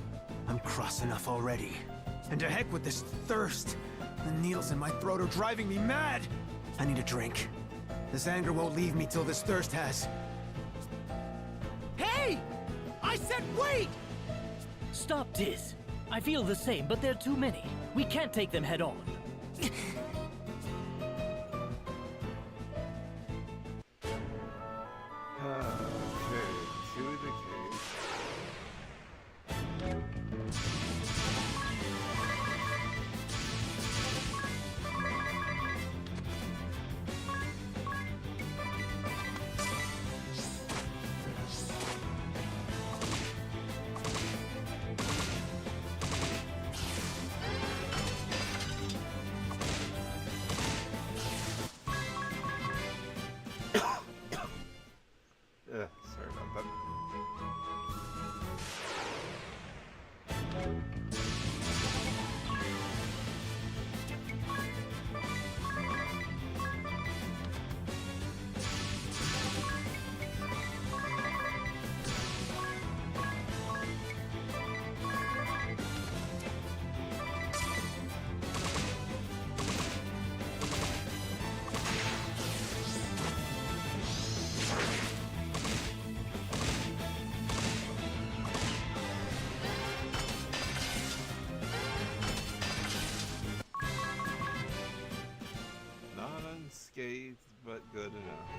I'm cross enough already. And to heck with this thirst. The needles in my throat are driving me mad. I need a drink. This anger won't leave me till this thirst has. Hey! I said wait! Stop, Diz. I feel the same, but there are too many. We can't take them head on. Okay, to the cave. Sorry about that. Not unscathed, but good enough.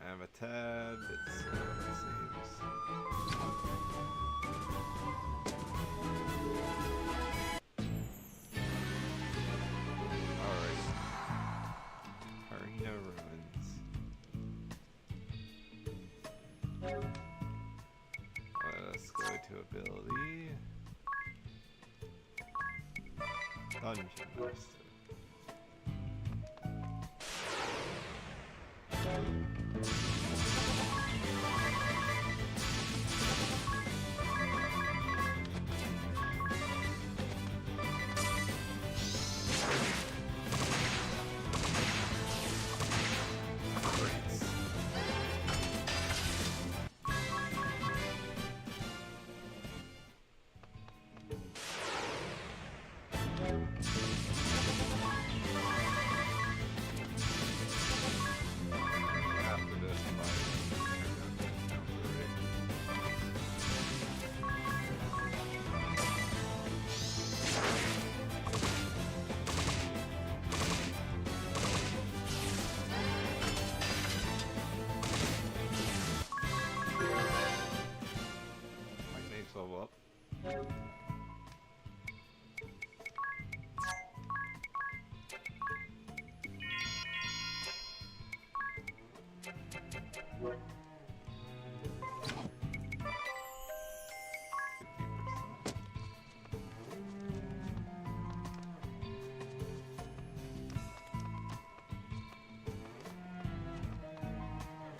I'm a tad bit slow, it seems. Alright. Arena ruins. Let's go to ability. Dungeon Master. Level up.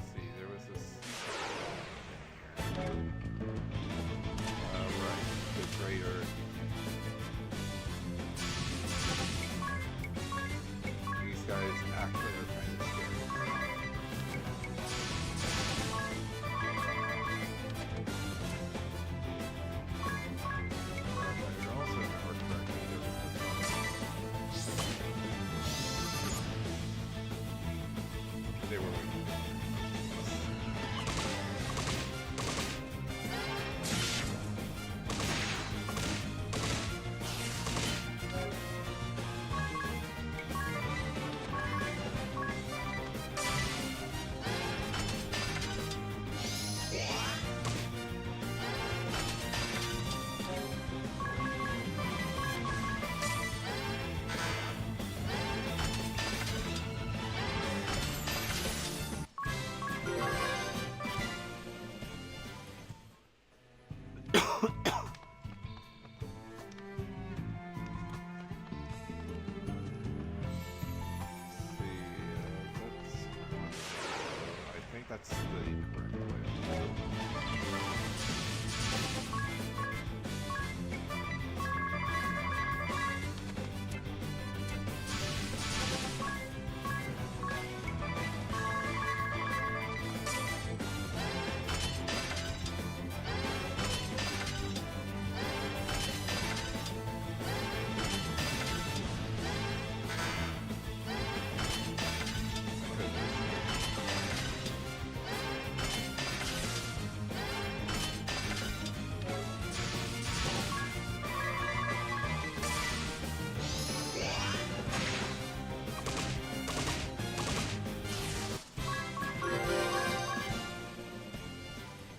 See, there was a secret in here. The greater. These guys actually are kind of scary. That's the correct way.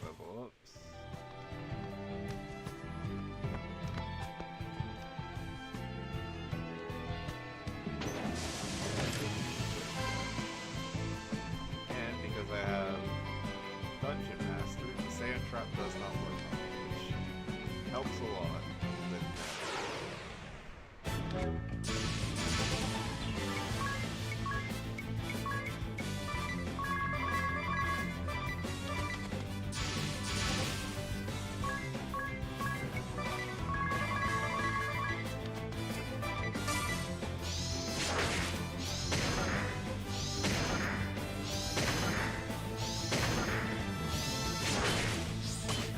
Level ups. And because I have Dungeon Master, the sand trap does not work on me, which helps a lot.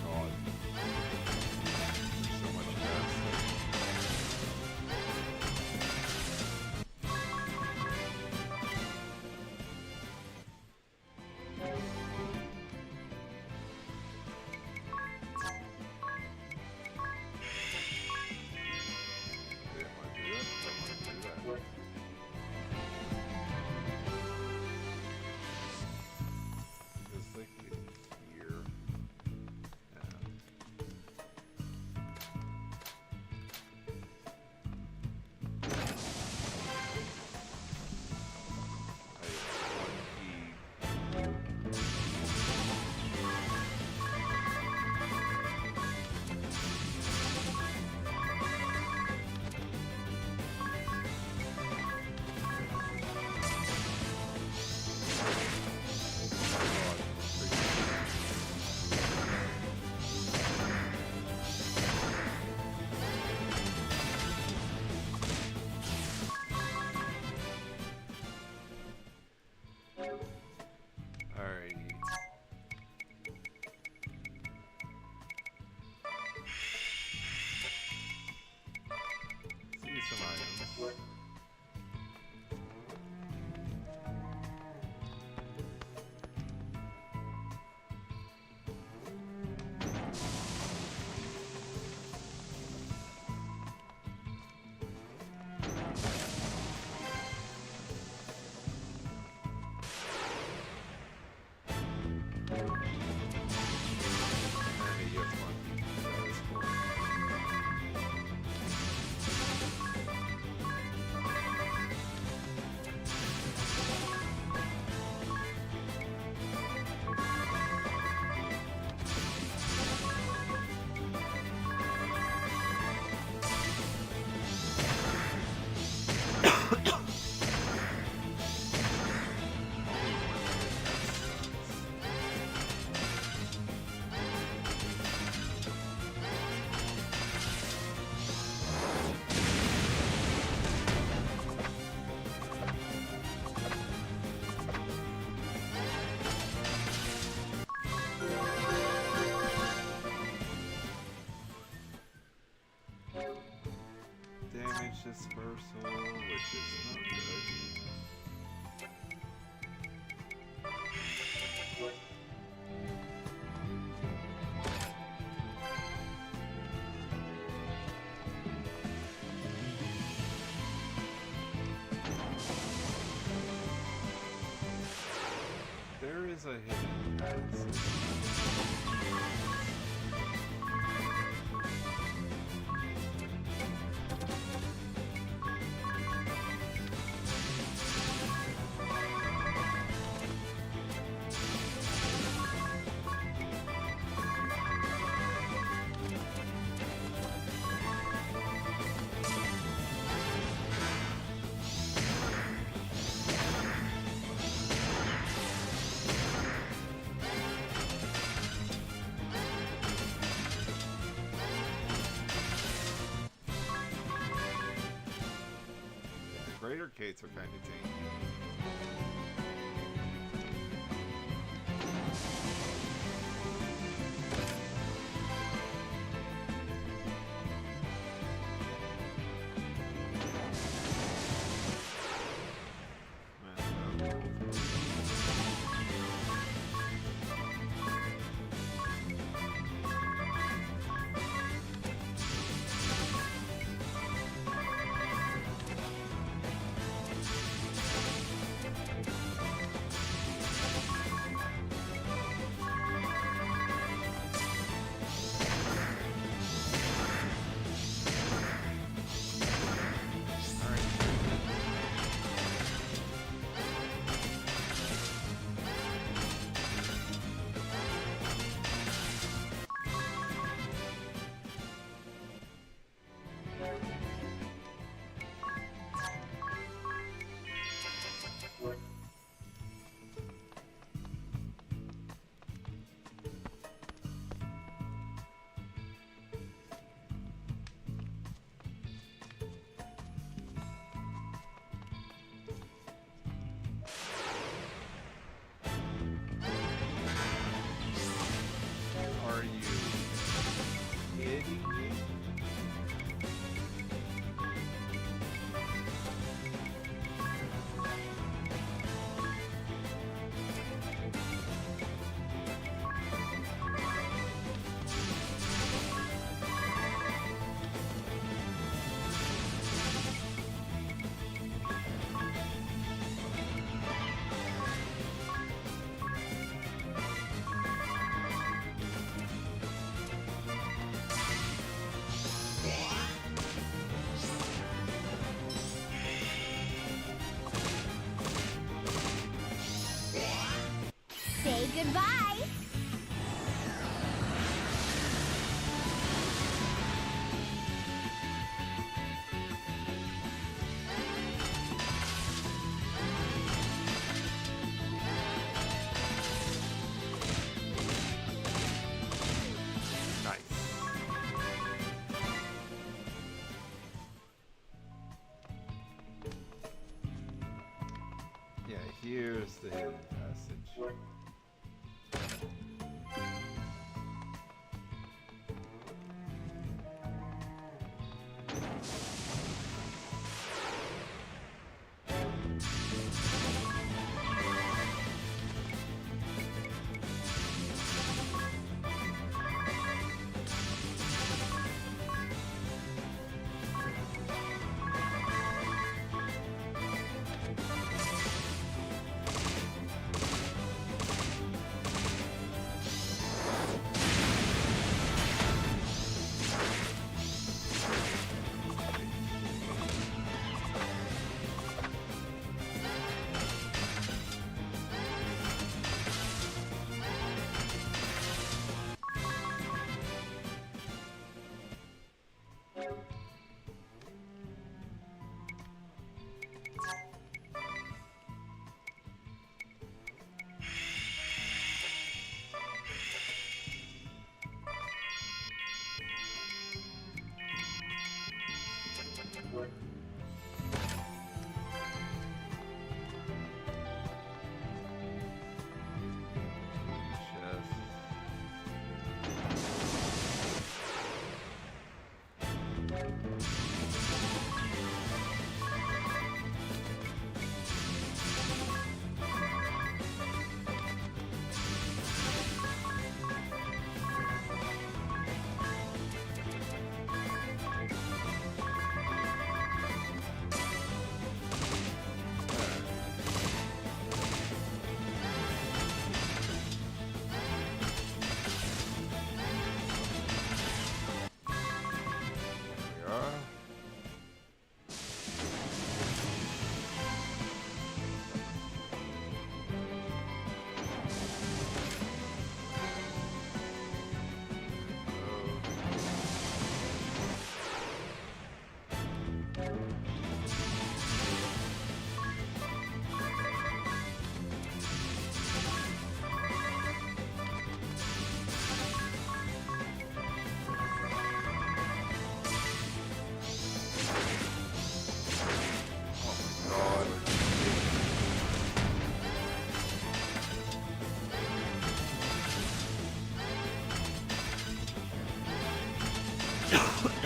God. There's so much faster. Didn't want to do that. Don't want to do that. Just like in here. Alrighty. See some items. Maybe you have fun. That is cool. Damage dispersal, which is not good. There is a hidden passage. gates are kind of janky. Are you kidding me? Say goodbye! Nice. Yeah, here's the hidden passage.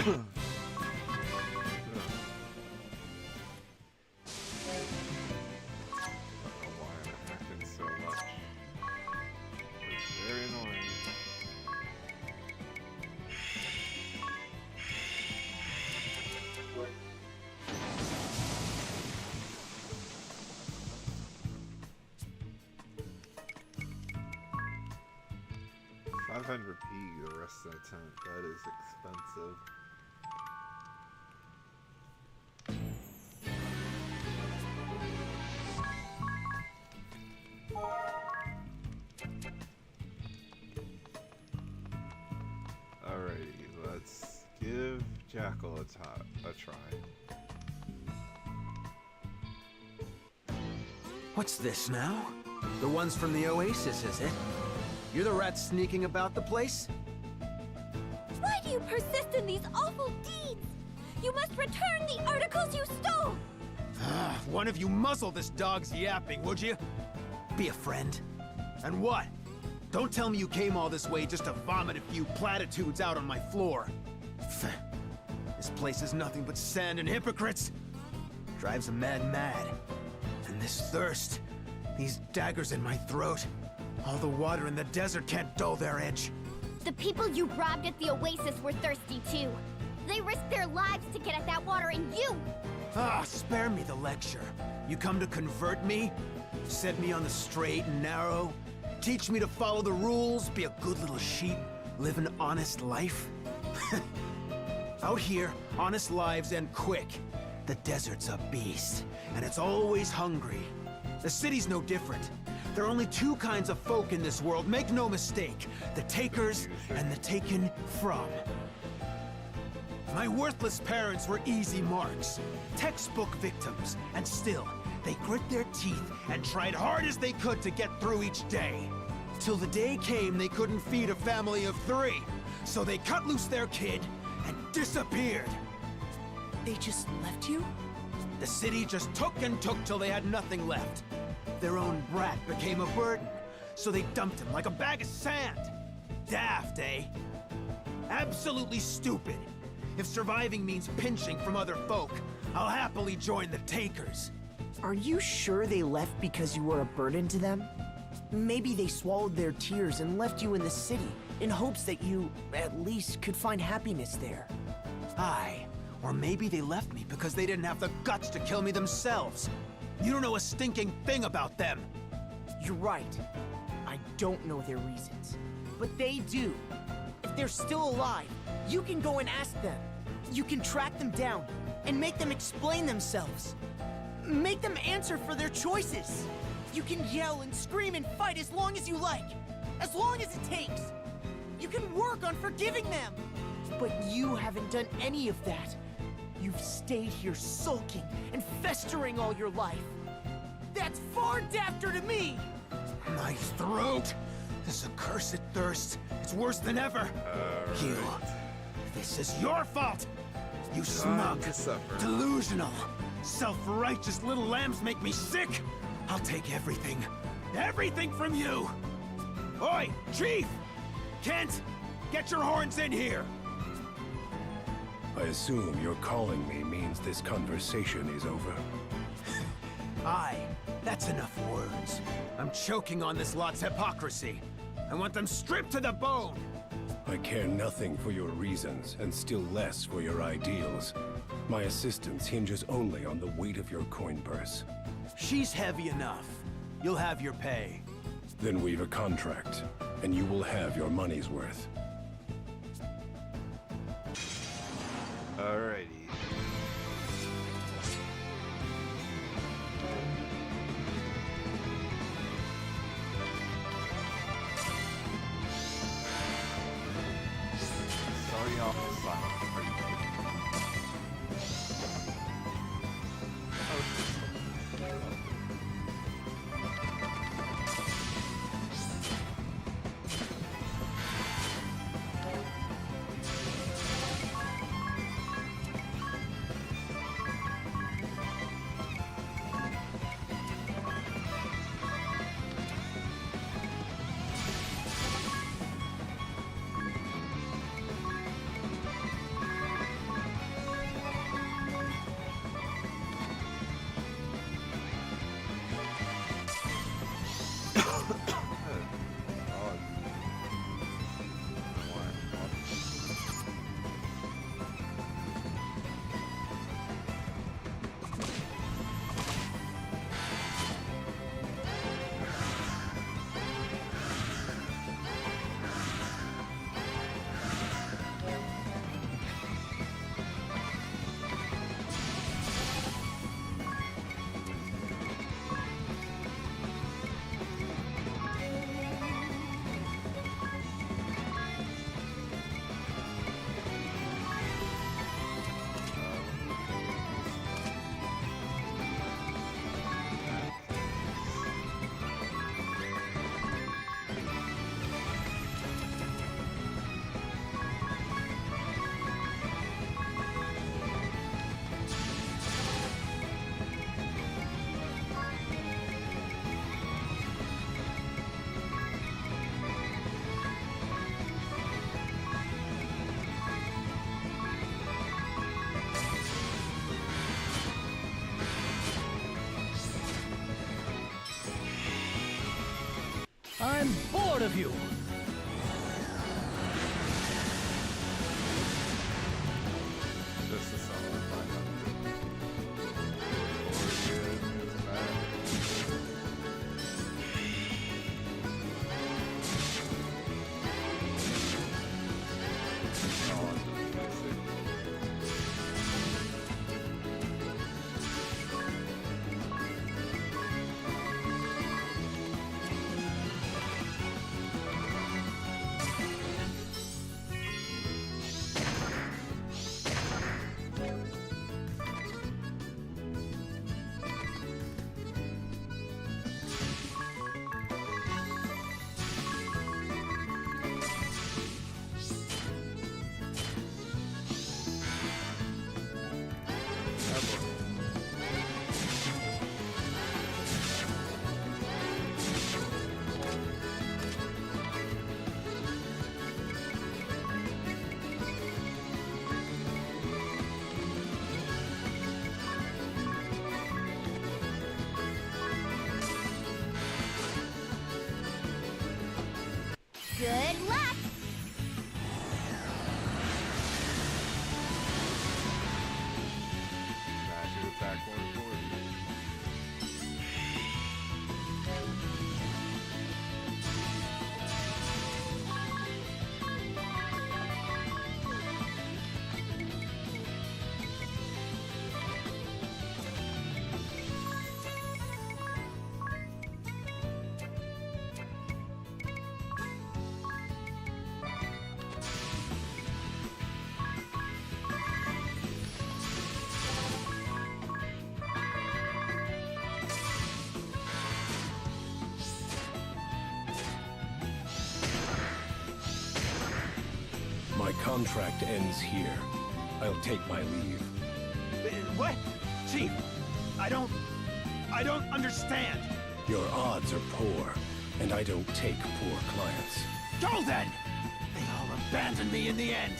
why I'm acting so much. It's very annoying. $500p the rest of the time. That is expensive. Alrighty, let's give Jackal a try. What's this now? The ones from the Oasis, is it? You're the rat sneaking about the place? Why do you persist in these awful deeds? You must return the articles you stole! One of you muzzle this dog's yapping, would you? Be a friend. And what? Don't tell me you came all this way just to vomit a few platitudes out on my floor. This place is nothing but sand and hypocrites. Drives a man mad. And this thirst, these daggers in my throat, all the water in the desert can't dull their edge. The people you robbed at the Oasis were thirsty too. They risked their lives to get at that water, and you... Spare me the lecture. You come to convert me? Set me on the straight and narrow? Teach me to follow the rules, be a good little sheep, live an honest life? Out here, honest lives end quick. The desert's a beast, and it's always hungry. The city's no different. There are only two kinds of folk in this world, make no mistake. The takers and the taken from. My worthless parents were easy marks, textbook victims, and still, they grit their teeth and tried hard as they could to get through each day. Till the day came they couldn't feed a family of 3, so they cut loose their kid and disappeared. They just left you? The city just took and took till they had nothing left. Their own brat became a burden, so they dumped him like a bag of sand. Daft, eh? Absolutely stupid. If surviving means pinching from other folk, I'll happily join the takers. Are you sure they left because you were a burden to them? Maybe they swallowed their tears and left you in the city, in hopes that you, at least, could find happiness there. Aye. Or maybe they left me because they didn't have the guts to kill me themselves. You don't know a stinking thing about them. You're right. I don't know their reasons. But they do. If they're still alive, you can go and ask them. You can track them down and make them explain themselves. Make them answer for their choices. You can yell and scream and fight as long as you like. As long as it takes. You can work on forgiving them. But you haven't done any of that. You've stayed here sulking and festering all your life. That's far dafter to me! My throat! This accursed thirst. It's worse than ever. You. This is your fault! You smug, delusional, self-righteous little lambs make me sick! I'll take everything. Everything from you! Oi, Chief! Kent! Get your horns in here! I assume your calling me means this conversation is over. Aye, that's enough words. I'm choking on this lot's hypocrisy. I want them stripped to the bone! I care nothing for your reasons, and still less for your ideals. My assistance hinges only on the weight of your coin purse. She's heavy enough. You'll have your pay. Then we've a contract, and you will have your money's worth. Alrighty. Starting off with silent pretty 4 of you! Just a solid 500. Good luck! Magic attack 140. My contract ends here. I'll take my leave. What? Chief, I don't understand. Your odds are poor, and I don't take poor clients. Go then! They all abandoned me in the end.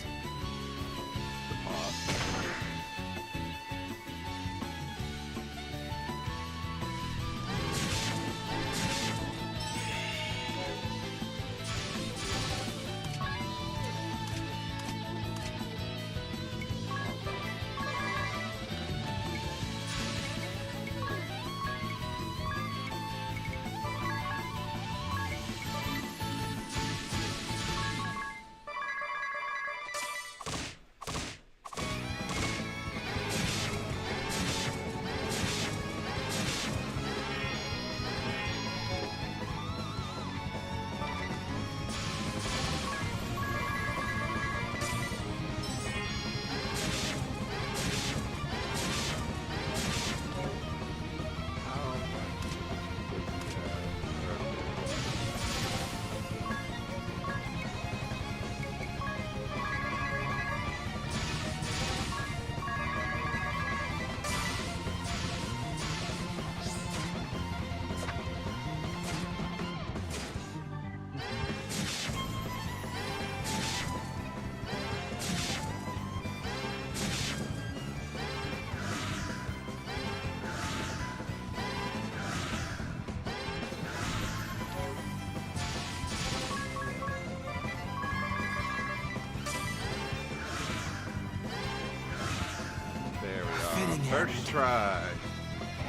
First try.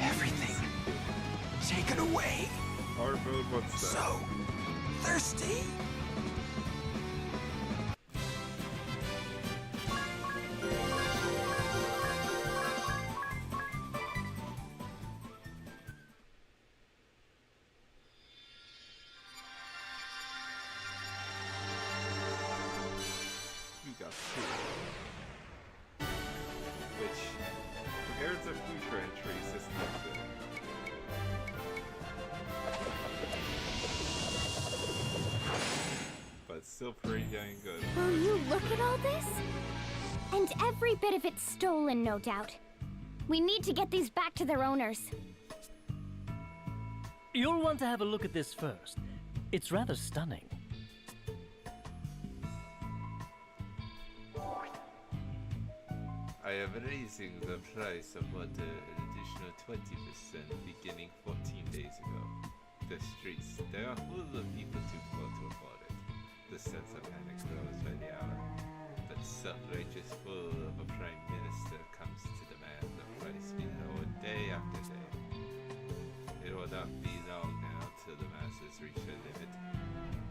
Everything taken away. Hard mode, what's that? So thirsty. We got 2. Which, compared to future entries, is nothing. But still pretty dang good. Will you look at all this? And every bit of it stolen, no doubt. We need to get these back to their owners. You'll want to have a look at this first. It's rather stunning. I am raising the price of butter an additional 20% beginning 14 days ago. the streets. They are full of people too poor to afford it. The sense of panic grows by the hour. That self-righteous fool of a prime minister comes to demand the price be lowered day after day. It will not be long now till the masses reach their limit.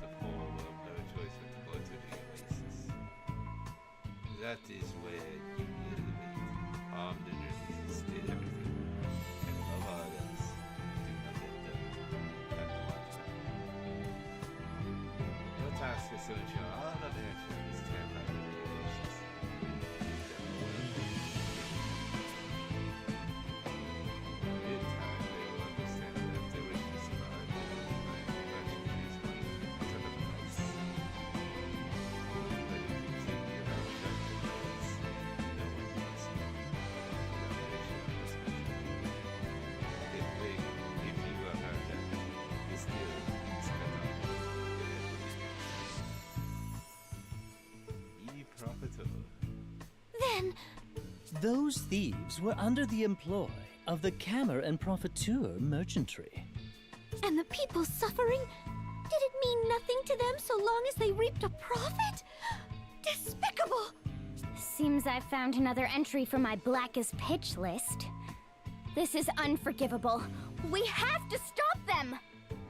The poor will have no choice but to go to the oasis. That is where you need the wait. Armed and released did everything. And above all else, do not let them have the one time. Your task is to ensure all of their actions stand by the regulations. In time, they will understand that if they wish to survive, they will need my refugees money to the price. But if you think you're not effective ways, no one wants you. If you have heard that, this deal is cut off. Ye profitor. Then... Those thieves were under the employ of the Cammer and Profiteur merchantry. And the people suffering? Did it mean nothing to them so long as they reaped a profit? Despicable! Seems I found another entry for my black as pitch list. This is unforgivable. We have to stop them!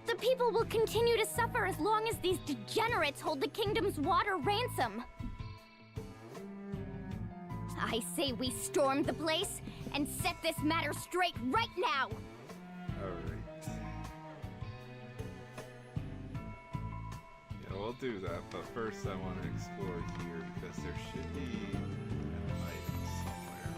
The people will continue to suffer as long as these degenerates hold the kingdom's water ransom. I say we storm the place and set this matter straight right now! Alright. Yeah, we'll do that, but first I want to explore here because there should be an item somewhere.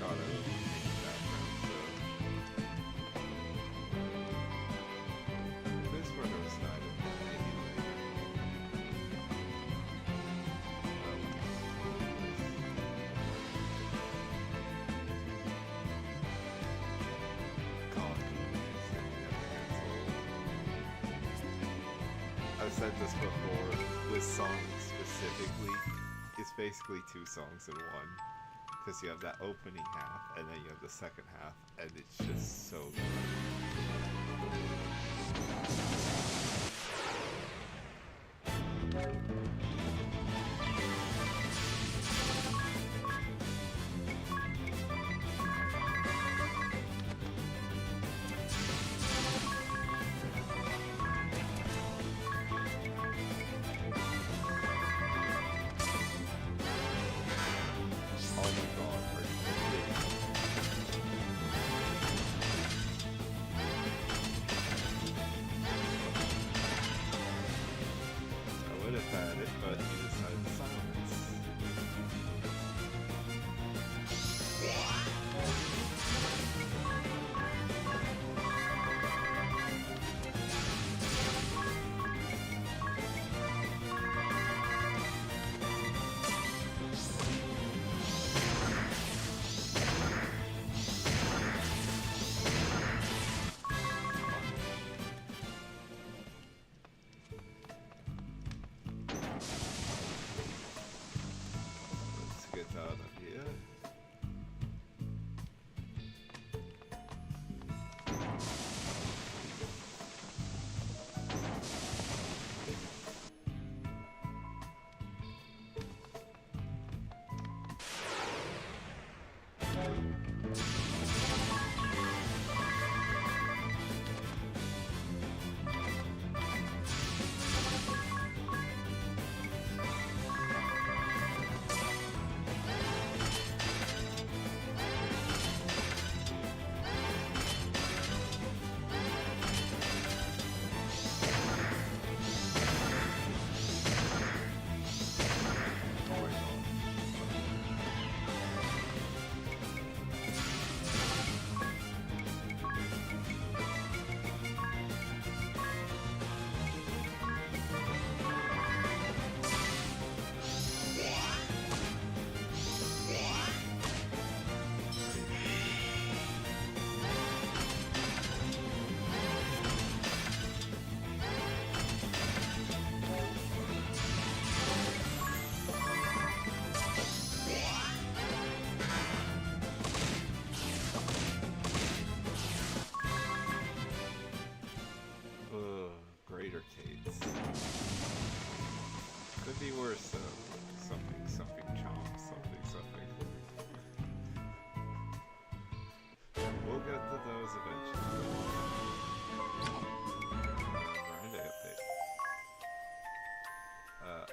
God, I love the pink background, so... This where there was an item, maybe later. I've said this before, this song specifically is basically two songs in one. Because you have that opening half, and then you have the second half, and it's just so good. Oh my god, are you kidding me? I would have had it.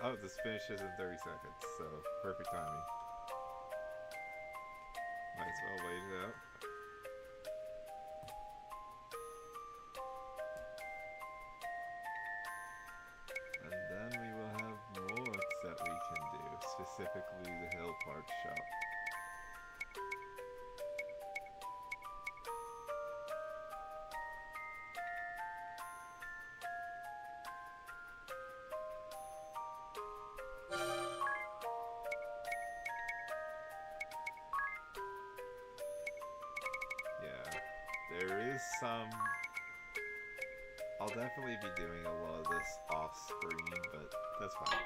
Oh, this finishes in 30 seconds, so perfect timing. Might as well wait it out. And then we will have modes that we can do, specifically the Hill Park shop. There is some... I'll definitely be doing a lot of this off screen, but that's fine.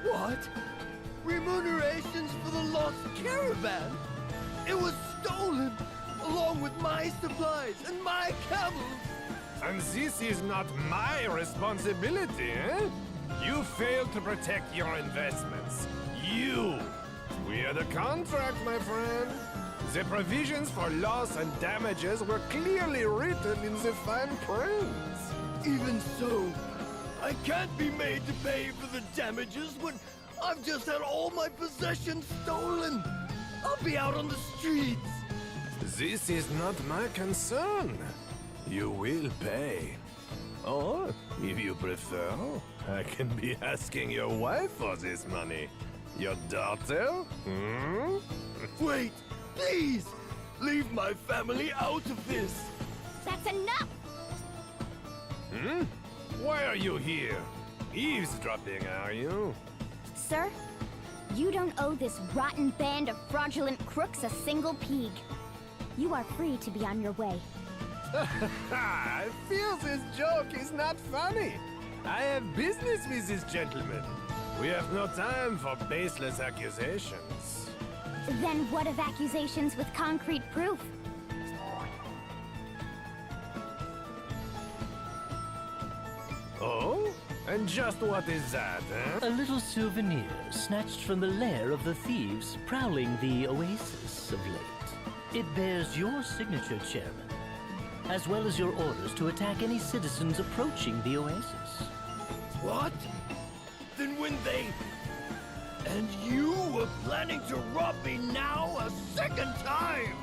What? Remunerations for the lost caravan? It was stolen, along with my supplies and my camels. And this is not my responsibility, eh? You failed to protect your investments. You! We had a contract, my friend. The provisions for loss and damages were clearly written in the fine print. Even so, I can't be made to pay for the damages when I've just had all my possessions stolen. I'll be out on the streets. This is not my concern. You will pay. Or, if you prefer, I can be asking your wife for this money. Your daughter? Hmm? Wait, please! Leave my family out of this! That's enough! Hmm? Why are you here? Eavesdropping, are you? Sir, you don't owe this rotten band of fraudulent crooks a single peeg. You are free to be on your way. I feel this joke is not funny. I have business with this gentleman. We have no time for baseless accusations. Then what of accusations with concrete proof? Oh? And just what is that, eh? A little souvenir snatched from the lair of the thieves prowling the oasis of late. It bears your signature, Chairman, as well as your orders to attack any citizens approaching the oasis. What? Then when they... And you were planning to rob me now a second time!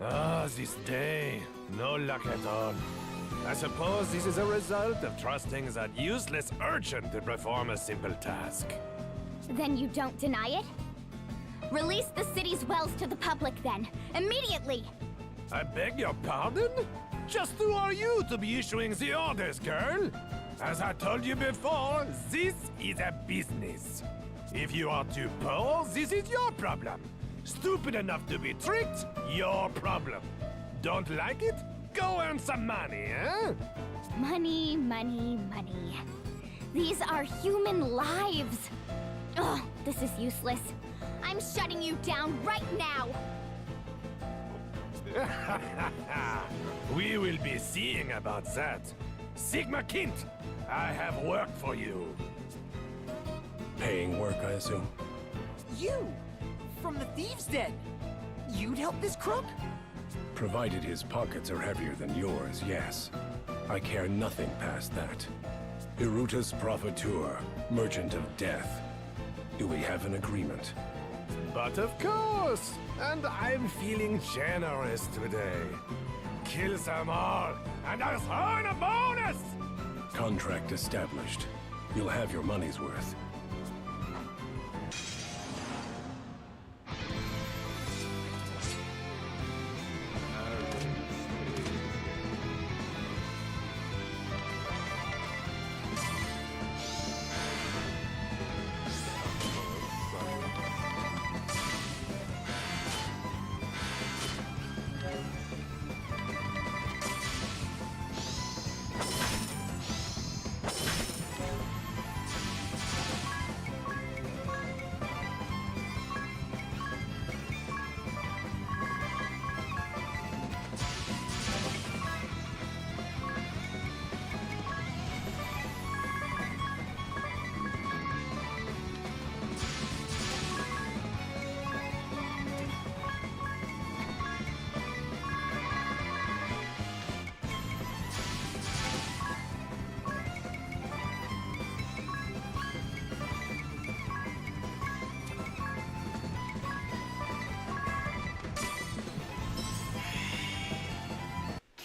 Ah, this day. No luck at all. I suppose this is a result of trusting that useless urchin to perform a simple task. Then you don't deny it? Release the city's wells to the public then, immediately! I beg your pardon? Just who are you to be issuing the orders, girl? As I told you before, this is a business. If you are too poor, this is your problem. Stupid enough to be tricked, your problem. Don't like it? Go earn some money, eh? Money, money, money. These are human lives. Ugh, this is useless. I'm shutting you down right now. We will be seeing about that. Sigma Kint, I have work for you. Paying work, I assume? You! From the Thieves' Den! You'd help this crook? Provided his pockets are heavier than yours, yes. I care nothing past that. Irutus Profiteur, Merchant of Death. Do we have an agreement? But of course! And I'm feeling generous today. Kill them all, and I'll earn a bonus! Contract established. You'll have your money's worth.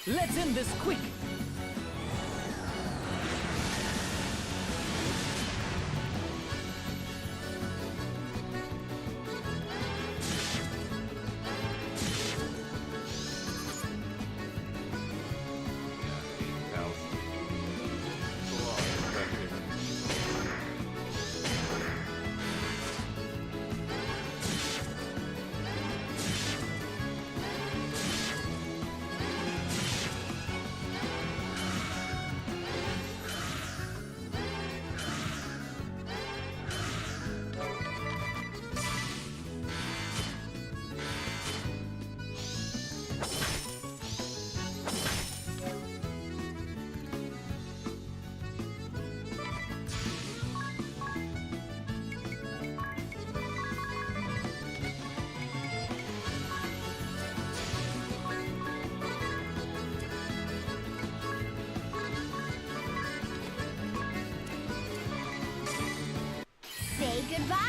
Let's end this quick! Say goodbye!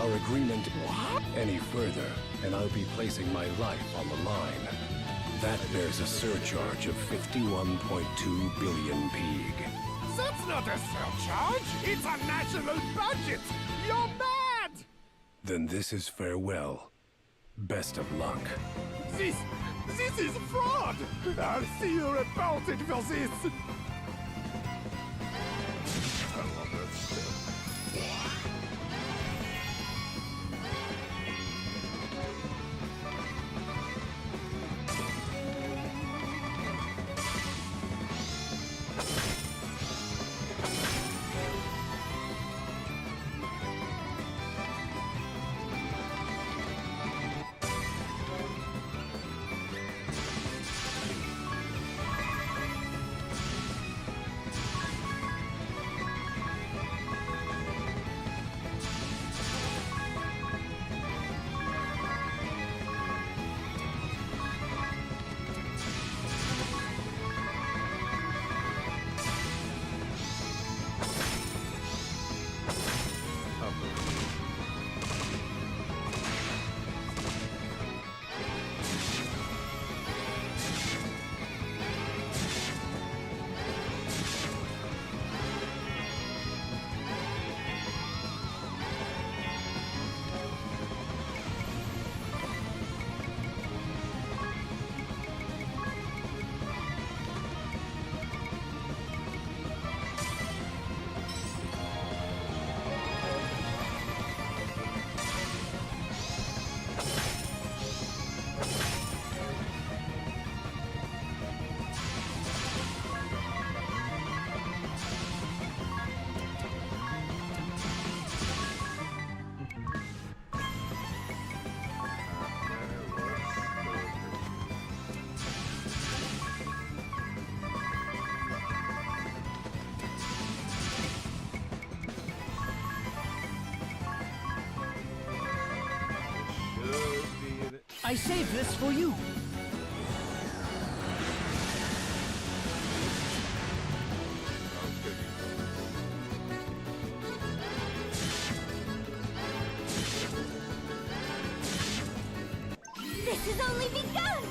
Our agreement any further, and I'll be placing my life on the line. That bears a surcharge of 51.2 billion pig. That's not a surcharge! It's a national budget! You're mad! Then this is farewell. Best of luck. This is fraud! I'll see you reported for this! I love that stuff. I saved this for you. This has only begun!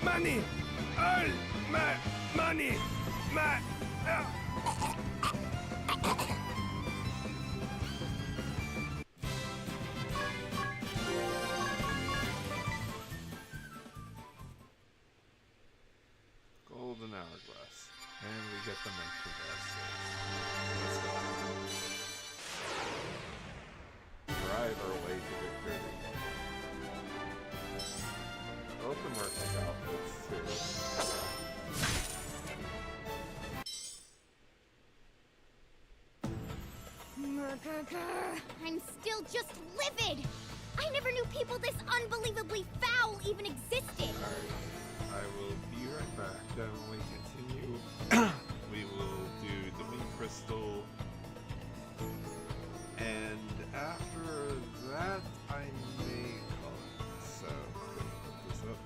Money! All my money! My... Golden hourglass. And we get the mental glass. Let's go. Drive our way to victory. Both the merchant outfits too. I'm still just livid! I never knew people this unbelievably foul even existed! I will be right back. Then when we continue, we will do the main crystal. And after that, I may call it. So, put this up.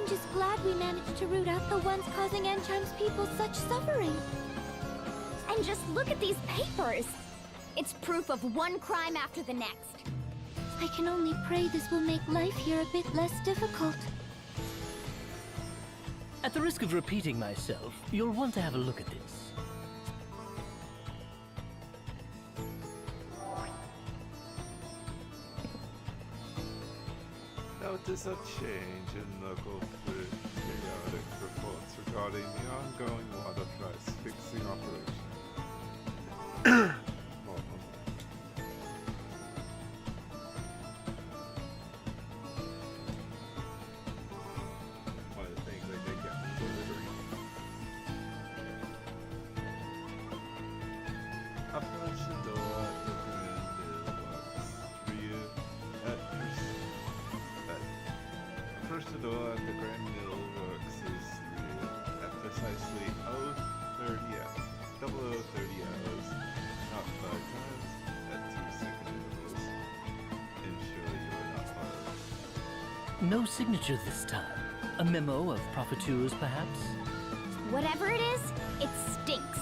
just glad we managed to root out the ones causing Ansheim's people such suffering. And just look at these papers! It's proof of one crime after the next. I can only pray this will make life here a bit less difficult. At the risk of repeating myself, you'll want to have a look at this. Notice a change in local periodic reports regarding the ongoing water price fixing operation. One of the things they did get from delivery. Approach the door at the grand mailbox. Approach the door at the Grand Mill Works is at precisely 030 hours, not 5 times, at 2-second intervals. Ensure you are not followed. No signature this time. A memo of profiteers, perhaps? Whatever it is, it stinks.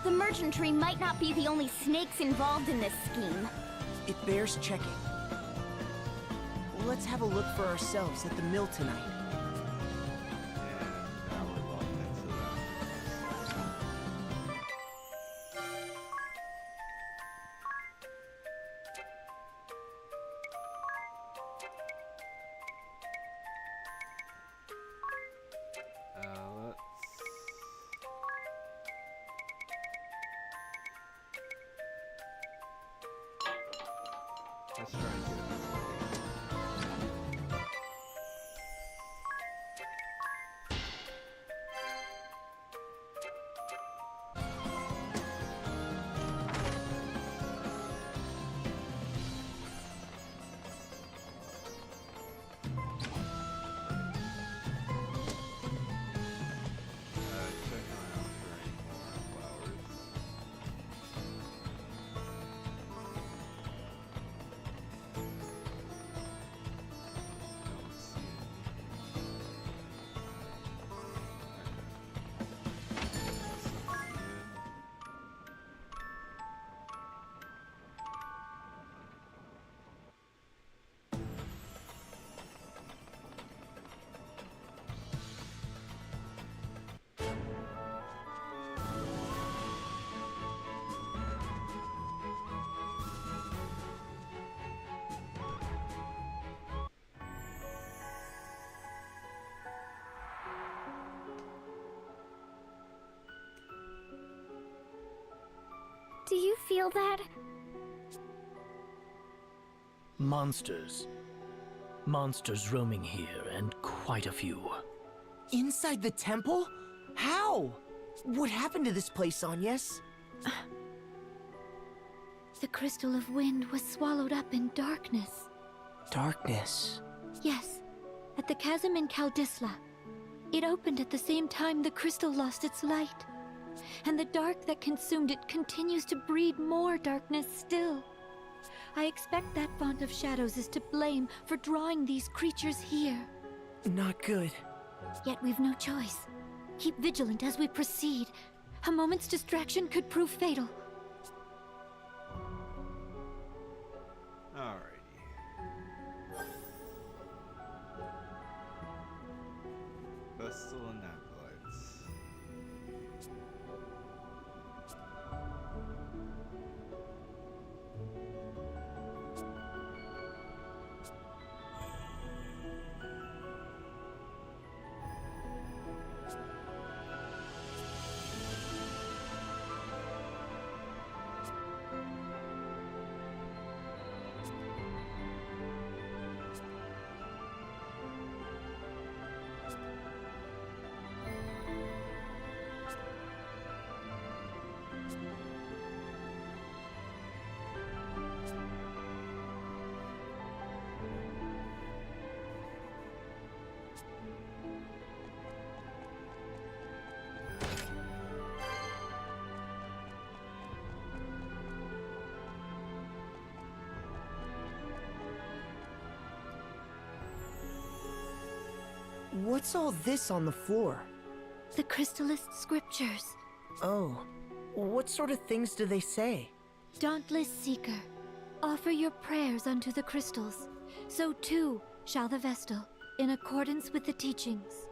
The merchantry might not be the only snakes involved in this scheme. It bears checking. Let's have a look for ourselves at the mill tonight. Now we're locked into that. Let's try and get it. Do you feel that? Monsters. Monsters roaming here, and quite a few. Inside the temple? How? What happened to this place, Agnes? The crystal of wind was swallowed up in darkness. Darkness. Yes, at the chasm in Kaldisla. It opened at the same time the crystal lost its light. And the dark that consumed it continues to breed more darkness still. I expect that font of shadows is to blame for drawing these creatures here. Not good. Yet we've no choice. Keep vigilant as we proceed. A moment's distraction could prove fatal. Alrighty. Vestal and Acolytes. What's all this on the floor? The Crystallist scriptures. Oh, what sort of things do they say? Dauntless Seeker, offer your prayers unto the crystals. So too shall the Vestal, in accordance with the teachings.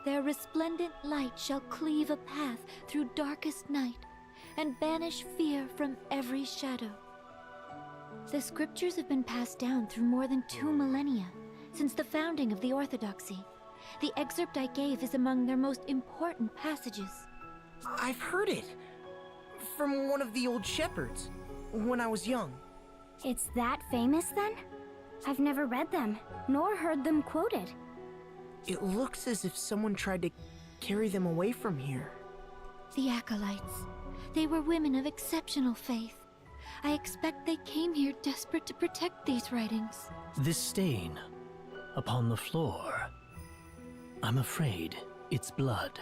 Their resplendent light shall cleave a path through darkest night, and banish fear from every shadow. The scriptures have been passed down through more than 2 millennia, since the founding of the Orthodoxy. The excerpt I gave is among their most important passages. I've heard it! From one of the old shepherds, when I was young. It's that famous then? I've never read them, nor heard them quoted. It looks as if someone tried to carry them away from here. The Acolytes. They were women of exceptional faith. I expect they came here desperate to protect these writings. This stain upon the floor. I'm afraid it's blood.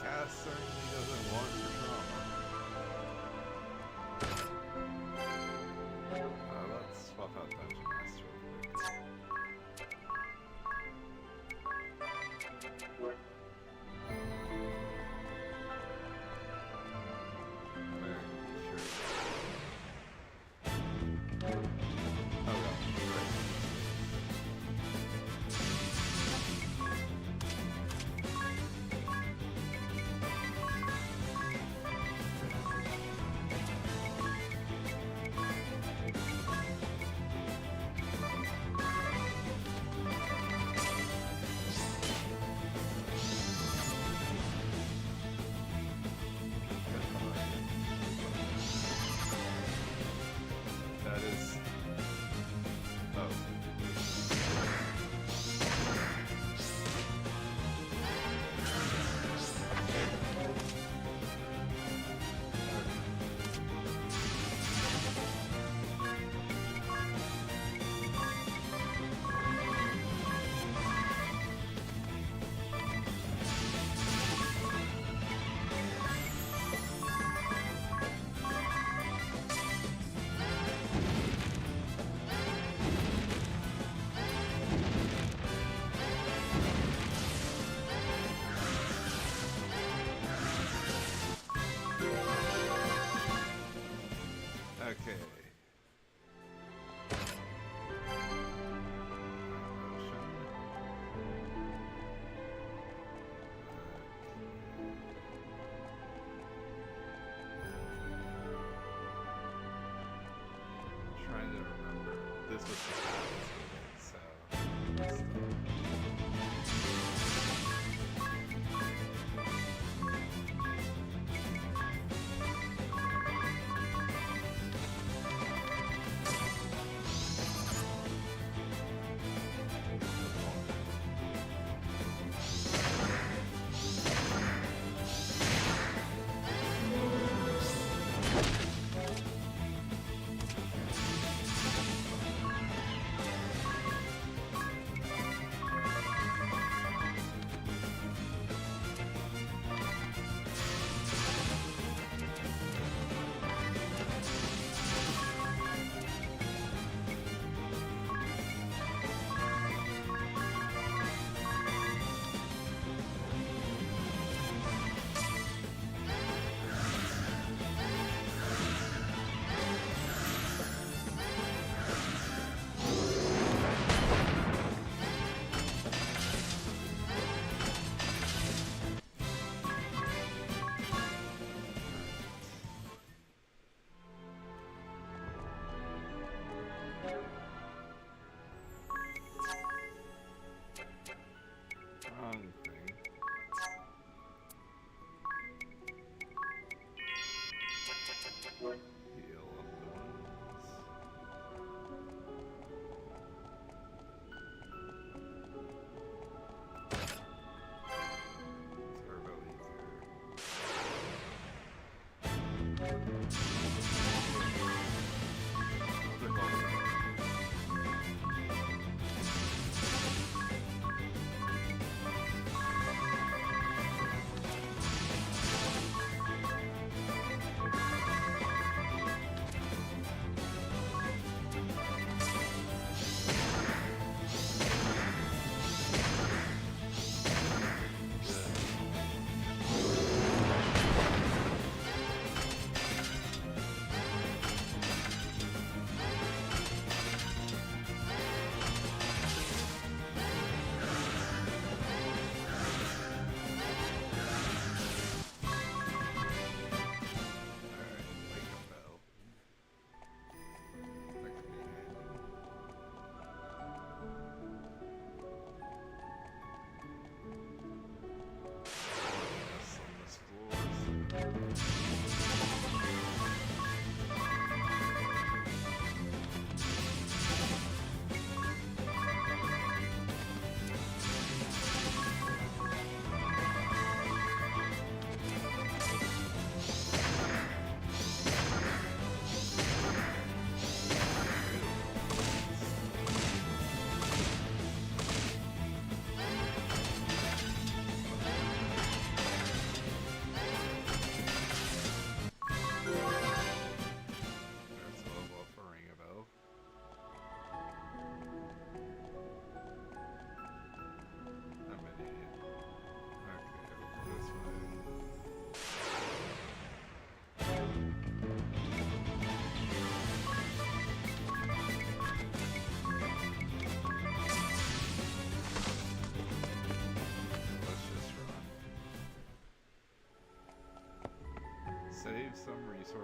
Cass certainly doesn't want your trauma. Let's swap out Dungeon Master real quick. That is... Oh. Okay. Trying to remember. This was the last so.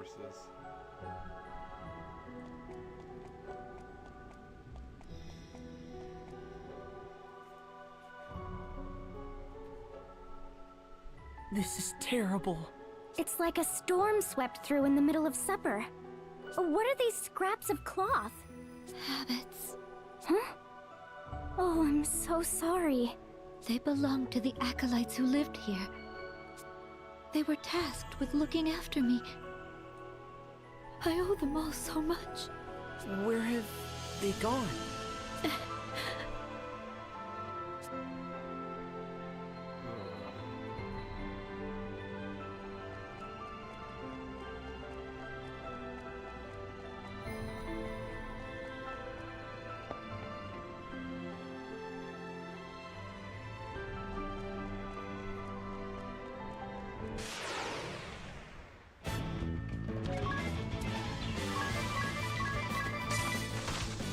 horses. This is terrible. It's like a storm swept through in the middle of supper. What are these scraps of cloth? Habits. Huh? Oh, I'm so sorry. They belong to the acolytes who lived here. They were tasked with looking after me. I owe them all so much. Where have they gone?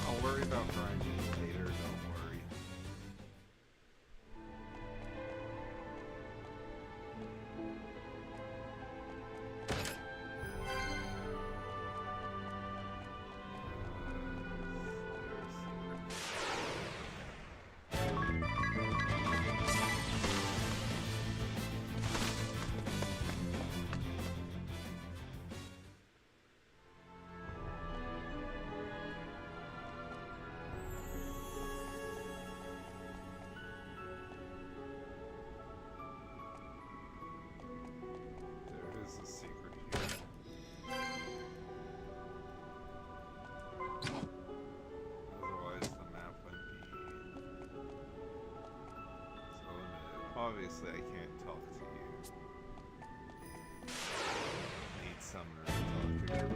I'll worry about grinding later, don't worry. There is a secret here. Otherwise the map wouldn't be so limited. Obviously I can't talk to you. Need summoner to talk to you.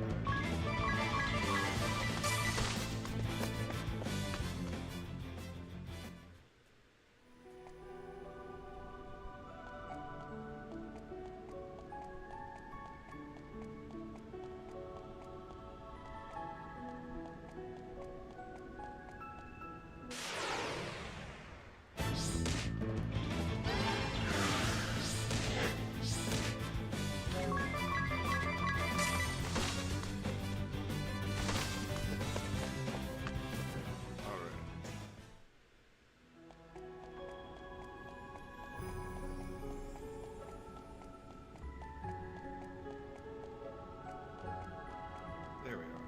There we are.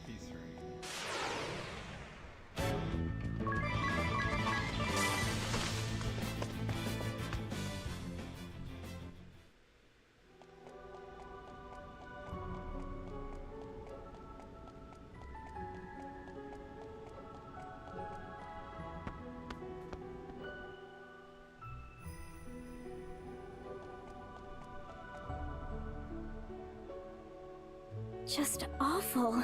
Peace ring. Just awful.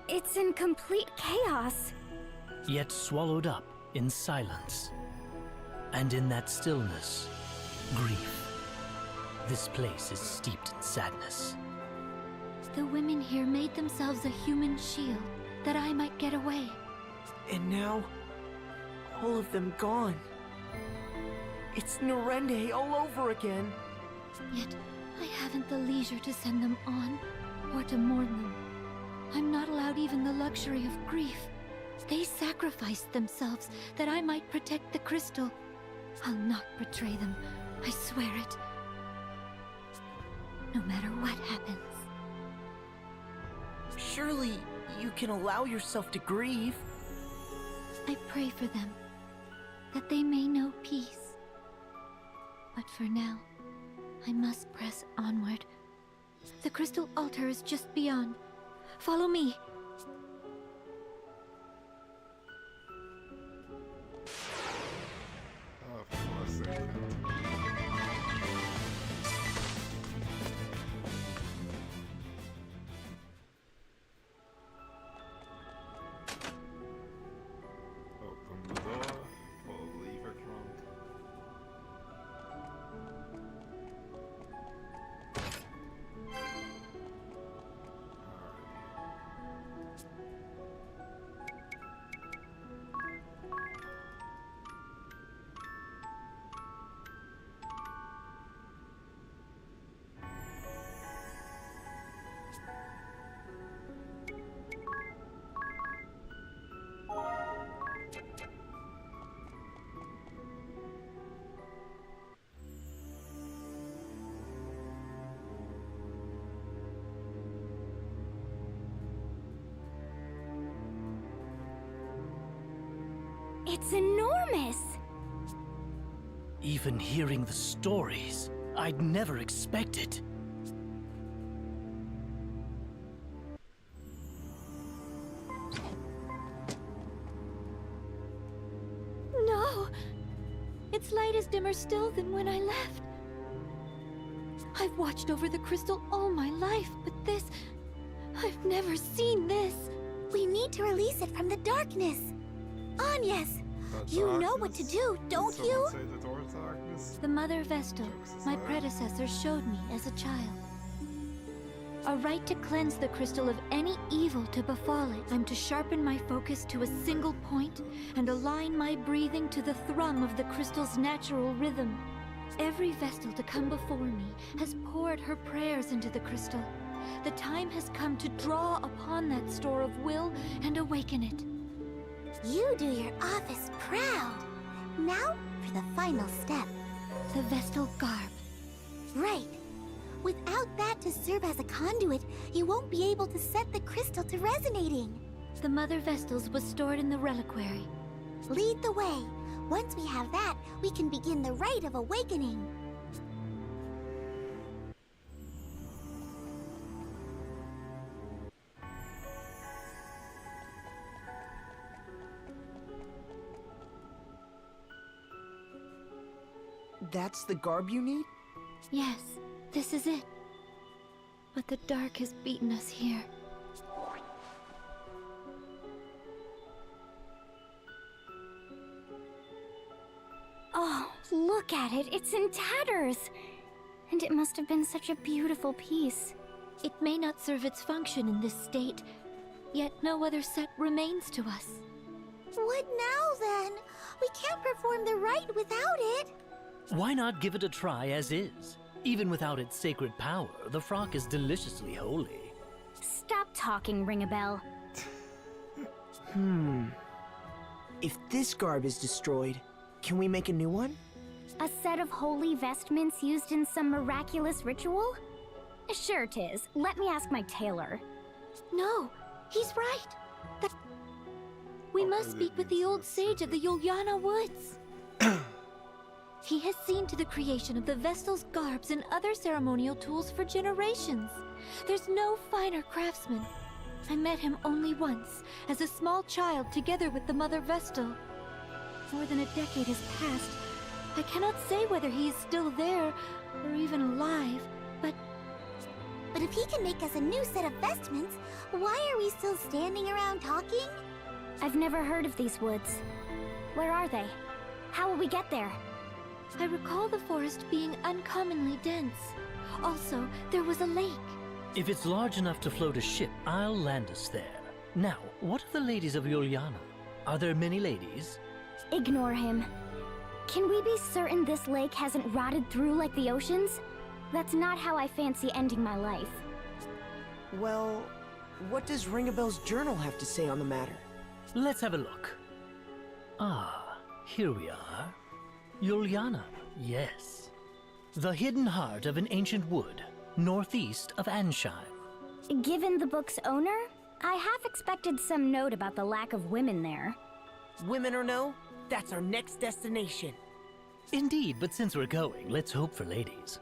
It's in complete chaos. Yet swallowed up in silence. And in that stillness, grief. This place is steeped in sadness. The women here made themselves a human shield that I might get away. And now, all of them gone. It's Narende all over again. Yet, I haven't the leisure to send them on, or to mourn them. I'm not allowed even the luxury of grief. They sacrificed themselves that I might protect the crystal. I'll not betray them, I swear it. No matter what happens. Surely, you can allow yourself to grieve. I pray for them, that they may know peace. But for now, I must press onward. The crystal altar is just beyond. Follow me. Of course I can. Open the door, pull the lever trunk. Alrighty. It's enormous! Even hearing the stories, I'd never expect it. No! Its light is dimmer still than when I left. I've watched over the crystal all my life, but this... I've never seen this. We need to release it from the darkness. Anyas, you know what to do, don't you? Say the door of darkness? The Mother Vestal, my predecessor, showed me as a child. A right to cleanse the crystal of any evil to befall it. I'm to sharpen my focus to a single point and align my breathing to the thrum of the crystal's natural rhythm. Every Vestal to come before me has poured her prayers into the crystal. The time has come to draw upon that store of will and awaken it. You do your office proud. Now for the final step. The Vestal garb. Right. Without that to serve as a conduit, you won't be able to set the crystal to resonating. The Mother Vestals was stored in the reliquary. Lead the way. Once we have that, we can begin the rite of awakening. That's the garb you need? Yes, this is it. But the dark has beaten us here. Oh, look at it. It's in tatters. And it must have been such a beautiful piece. It may not serve its function in this state, yet no other set remains to us. What now, then? We can't perform the rite without it. Why not give it a try as is? Even without its sacred power, the frock is deliciously holy. Stop talking, Ring-a-Bell. If this garb is destroyed, can we make a new one? A set of holy vestments used in some miraculous ritual? Sure it is. Let me ask my tailor. No, he's right. We must speak with the old sage of the Yuliana Woods. He has seen to the creation of the Vestal's garbs and other ceremonial tools for generations. There's no finer craftsman. I met him only once, as a small child together with the Mother Vestal. More than a decade has passed. I cannot say whether he is still there, or even alive, but if he can make us a new set of vestments, why are we still standing around talking? I've never heard of these woods. Where are they? How will we get there? I recall the forest being uncommonly dense. Also, there was a lake. If it's large enough to float a ship, I'll land us there. Now, what of the ladies of Yuliana? Are there many ladies? Ignore him. Can we be certain this lake hasn't rotted through like the oceans? That's not how I fancy ending my life. Well, what does Ring-a-Bell's journal have to say on the matter? Let's have a look. Ah, here we are. Yuliana, yes. The hidden heart of an ancient wood, northeast of Ansheim. Given the book's owner, I have expected some note about the lack of women there. Women or no, that's our next destination. Indeed, but since we're going, let's hope for ladies.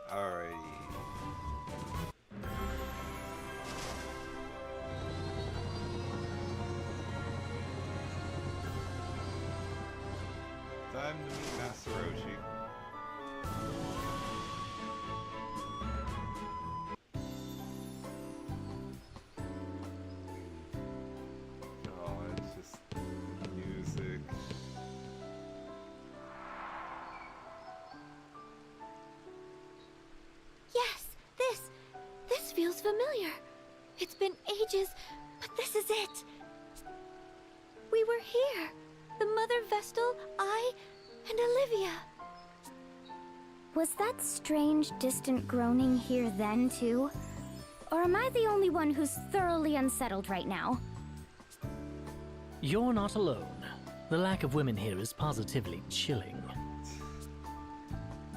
Alrighty. Time to meet Master Roshi. God, it's familiar. It's been ages, but this is it. We were here. The Mother Vestal, I, and Olivia. Was that strange, distant groaning here then, too? Or am I the only one who's thoroughly unsettled right now? You're not alone. The lack of women here is positively chilling.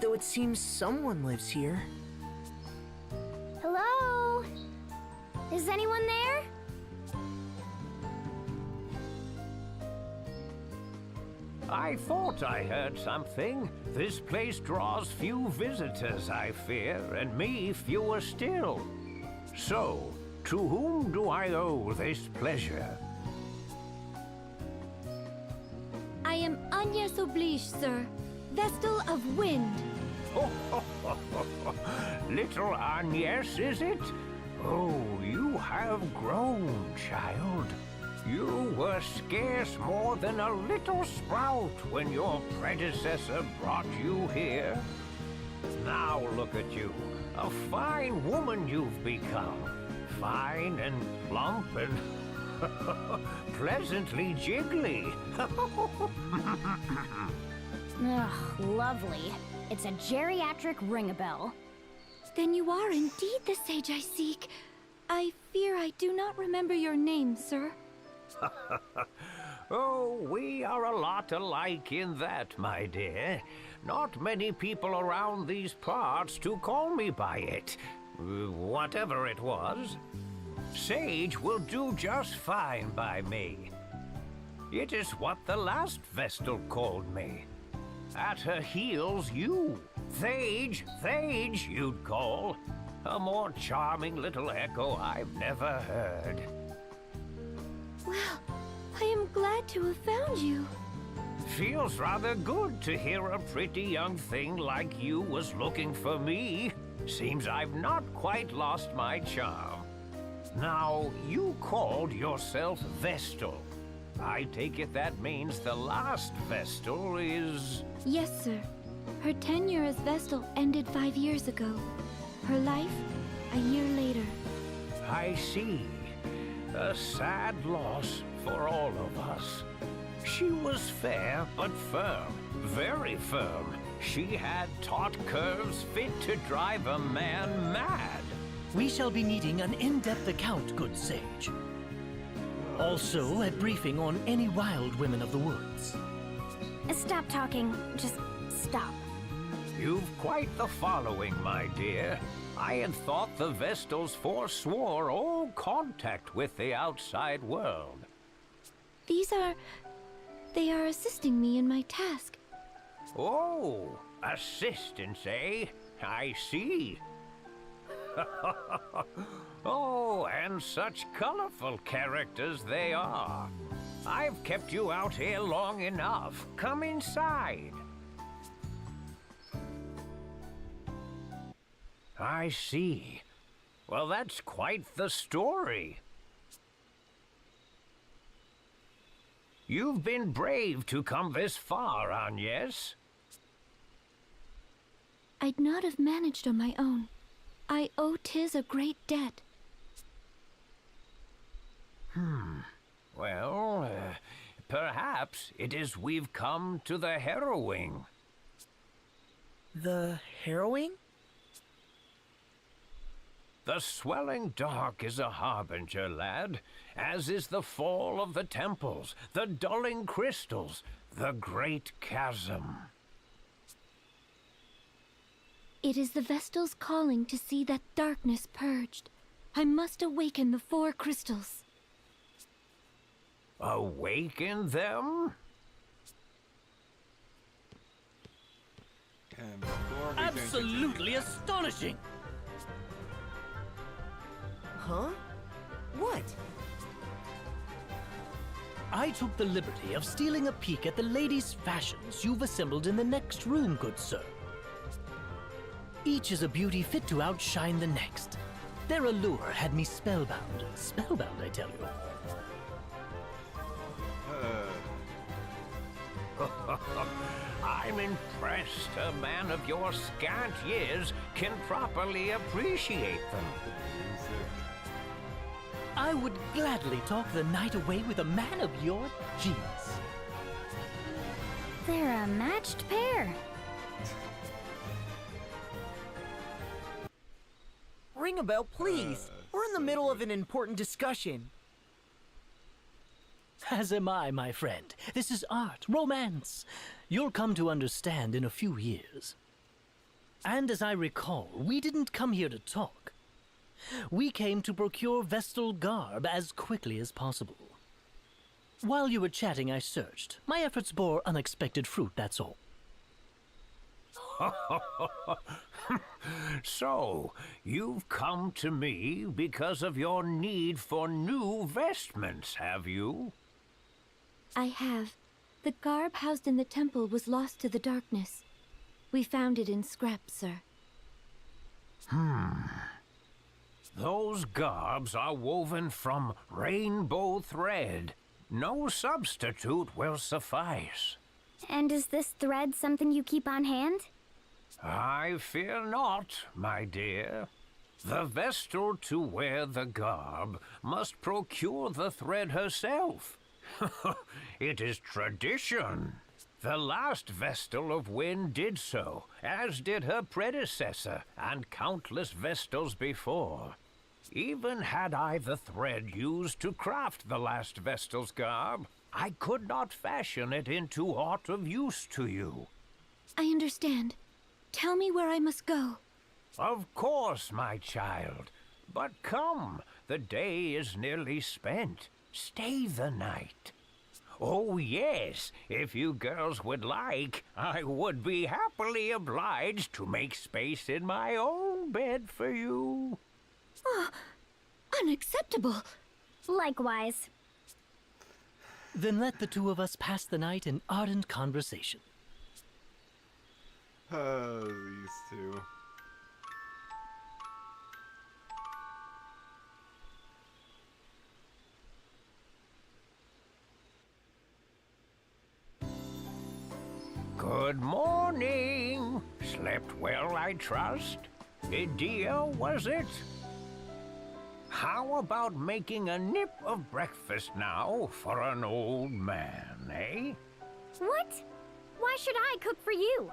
Though it seems someone lives here. Hello? Is anyone there? I thought I heard something. This place draws few visitors, I fear, and me fewer still. So, to whom do I owe this pleasure? I am Agnes Oblige, sir. Vestal of Wind. Little Agnes, is it? Oh, you have grown, child. You were scarce more than a little sprout when your predecessor brought you here. Now look at you. A fine woman you've become. Fine and plump and pleasantly jiggly. Ugh, lovely. It's a geriatric ring-a-bell. Then you are indeed the sage I seek. I fear I do not remember your name, sir. Oh, we are a lot alike in that, my dear. Not many people around these parts to call me by it. Whatever it was. Sage will do just fine by me. It is what the last Vestal called me. At her heels, you. Thage, Thage, you'd call. A more charming little echo I've never heard. Well, I am glad to have found you. Feels rather good to hear a pretty young thing like you was looking for me. Seems I've not quite lost my charm. Now, you called yourself Vestal. I take it that means the last Vestal is... Yes, sir. Her tenure as Vestal ended 5 years ago. Her life, a year later. I see. A sad loss for all of us. She was fair but firm, very firm. She had taut curves fit to drive a man mad. We shall be needing an in-depth account, good sage. Also, a briefing on any wild women of the woods. Stop talking. Just stop. You've quite the following, my dear. I had thought the Vestals forswore all contact with the outside world. They are assisting me in my task. Oh, assistance, eh? I see. Oh, and such colorful characters they are. I've kept you out here long enough. Come inside. I see. Well, that's quite the story. You've been brave to come this far, Agnes. I'd not have managed on my own. I owe Tiz a great debt. Well, perhaps it is we've come to the harrowing. The harrowing? The swelling dark is a harbinger, lad, as is the fall of the temples, the dulling crystals, the great chasm. It is the Vestal's calling to see that darkness purged. I must awaken the 4 crystals. Awaken them? And before we Absolutely astonishing! Huh? What? I took the liberty of stealing a peek at the ladies' fashions you've assembled in the next room, good sir. Each is a beauty fit to outshine the next. Their allure had me spellbound. Spellbound, I tell you. I'm impressed a man of your scant years can properly appreciate them. I would gladly talk the night away with a man of your genius. They're a matched pair. Ring a bell, please. We're in the middle of an important discussion. As am I, my friend. This is art, romance. You'll come to understand in a few years. And as I recall, we didn't come here to talk. We came to procure Vestal garb as quickly as possible. While you were chatting, I searched. My efforts bore unexpected fruit, that's all. So, you've come to me because of your need for new vestments, have you? I have. The garb housed in the temple was lost to the darkness. We found it in scrap, sir. Those garbs are woven from rainbow thread. No substitute will suffice. And is this thread something you keep on hand? I fear not, my dear. The Vestal to wear the garb must procure the thread herself. It is tradition. The last Vestal of Wind did so, as did her predecessor and countless Vestals before. Even had I the thread used to craft the last Vestal's garb, I could not fashion it into aught of use to you. I understand. Tell me where I must go. Of course, my child. But come, the day is nearly spent. Stay the night. Oh, yes, if you girls would like, I would be happily obliged to make space in my own bed for you. Oh, unacceptable. Likewise. Then let the two of us pass the night in ardent conversation. These two. Good morning. Slept well, I trust? Dear, was it? How about making a nip of breakfast now for an old man, eh? What? Why should I cook for you?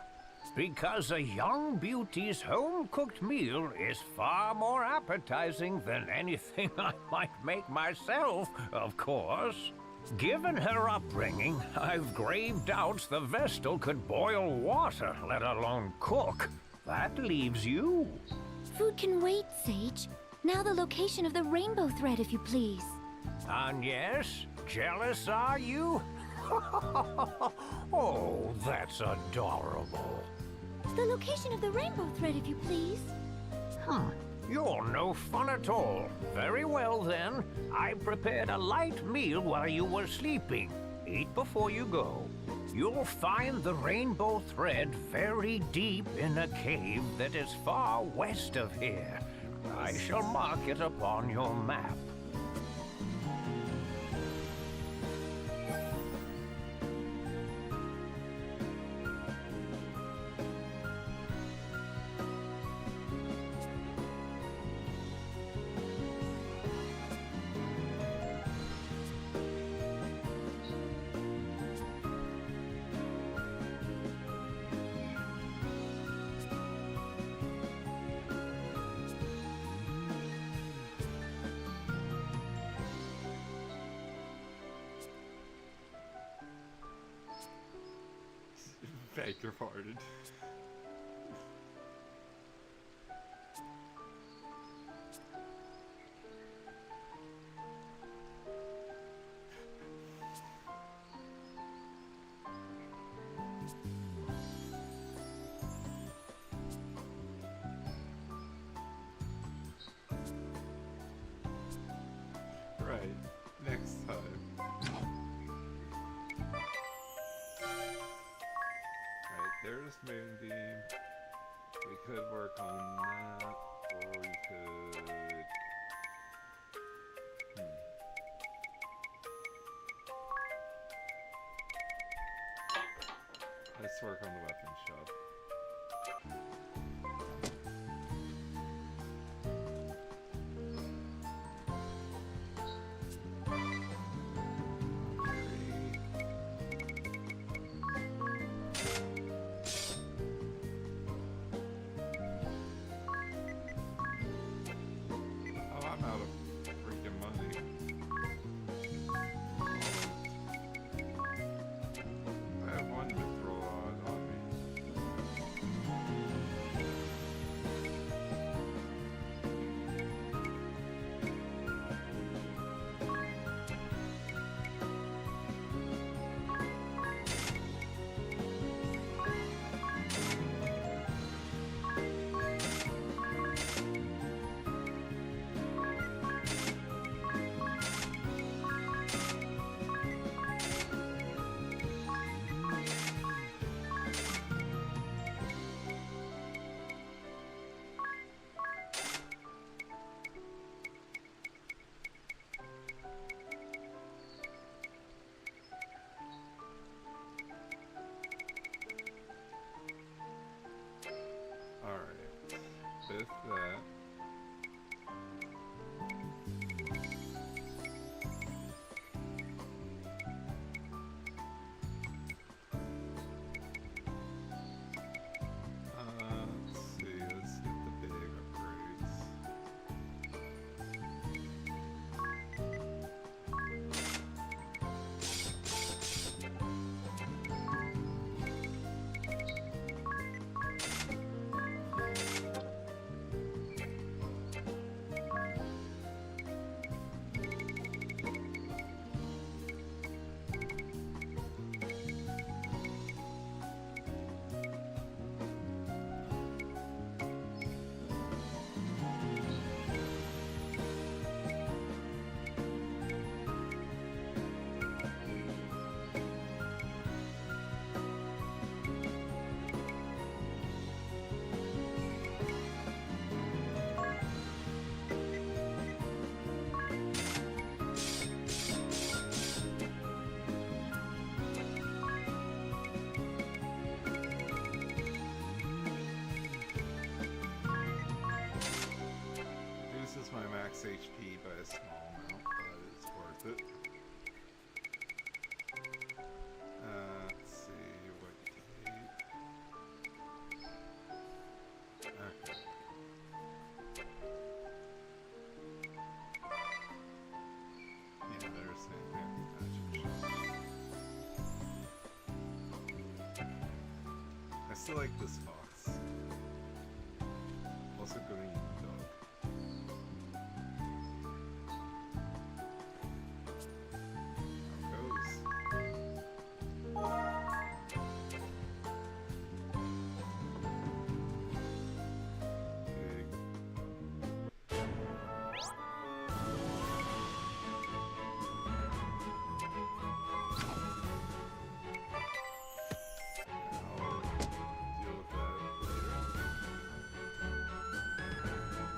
Because a young beauty's home-cooked meal is far more appetizing than anything I might make myself, of course. Given her upbringing, I've grave doubts the Vestal could boil water, let alone cook. That leaves you. Food can wait, Sage. Now the location of the rainbow thread, if you please. And yes, jealous are you? Oh, that's adorable. The location of the rainbow thread, if you please. You're no fun at all. Very well, then. I prepared a light meal while you were sleeping. Eat before you go. You'll find the rainbow thread very deep in a cave that is far west of here. I shall mark it upon your map. Beg your pardon. Right, next time. There's Moonbeam. We could work on that, or we could... I work on the weapon shop. Oh, I'm out of freaking money. I have one mithril on me. Alright, with that. Let's see, let's hit the big upgrades. Reduces my max HP by a small amount, but it's worth it. Let's see what gate. Okay. Yeah, there's the I still like this fox. Also green dog.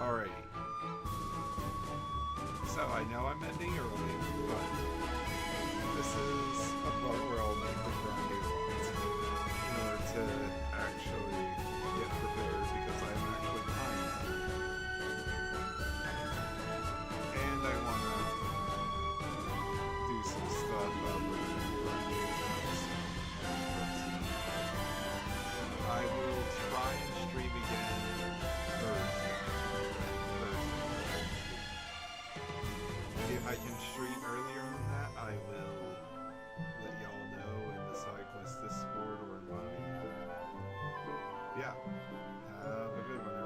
Alrighty. So I know I'm ending early, but this is a part where I'll make the grind a lot in order to actually get prepared because I'm actually behind now. And I want to do some stuff over I will try and stream again Thursday. If I can stream earlier than that, I will let y'all know in the SideQuest Discord or in my... Yeah. Have a good one.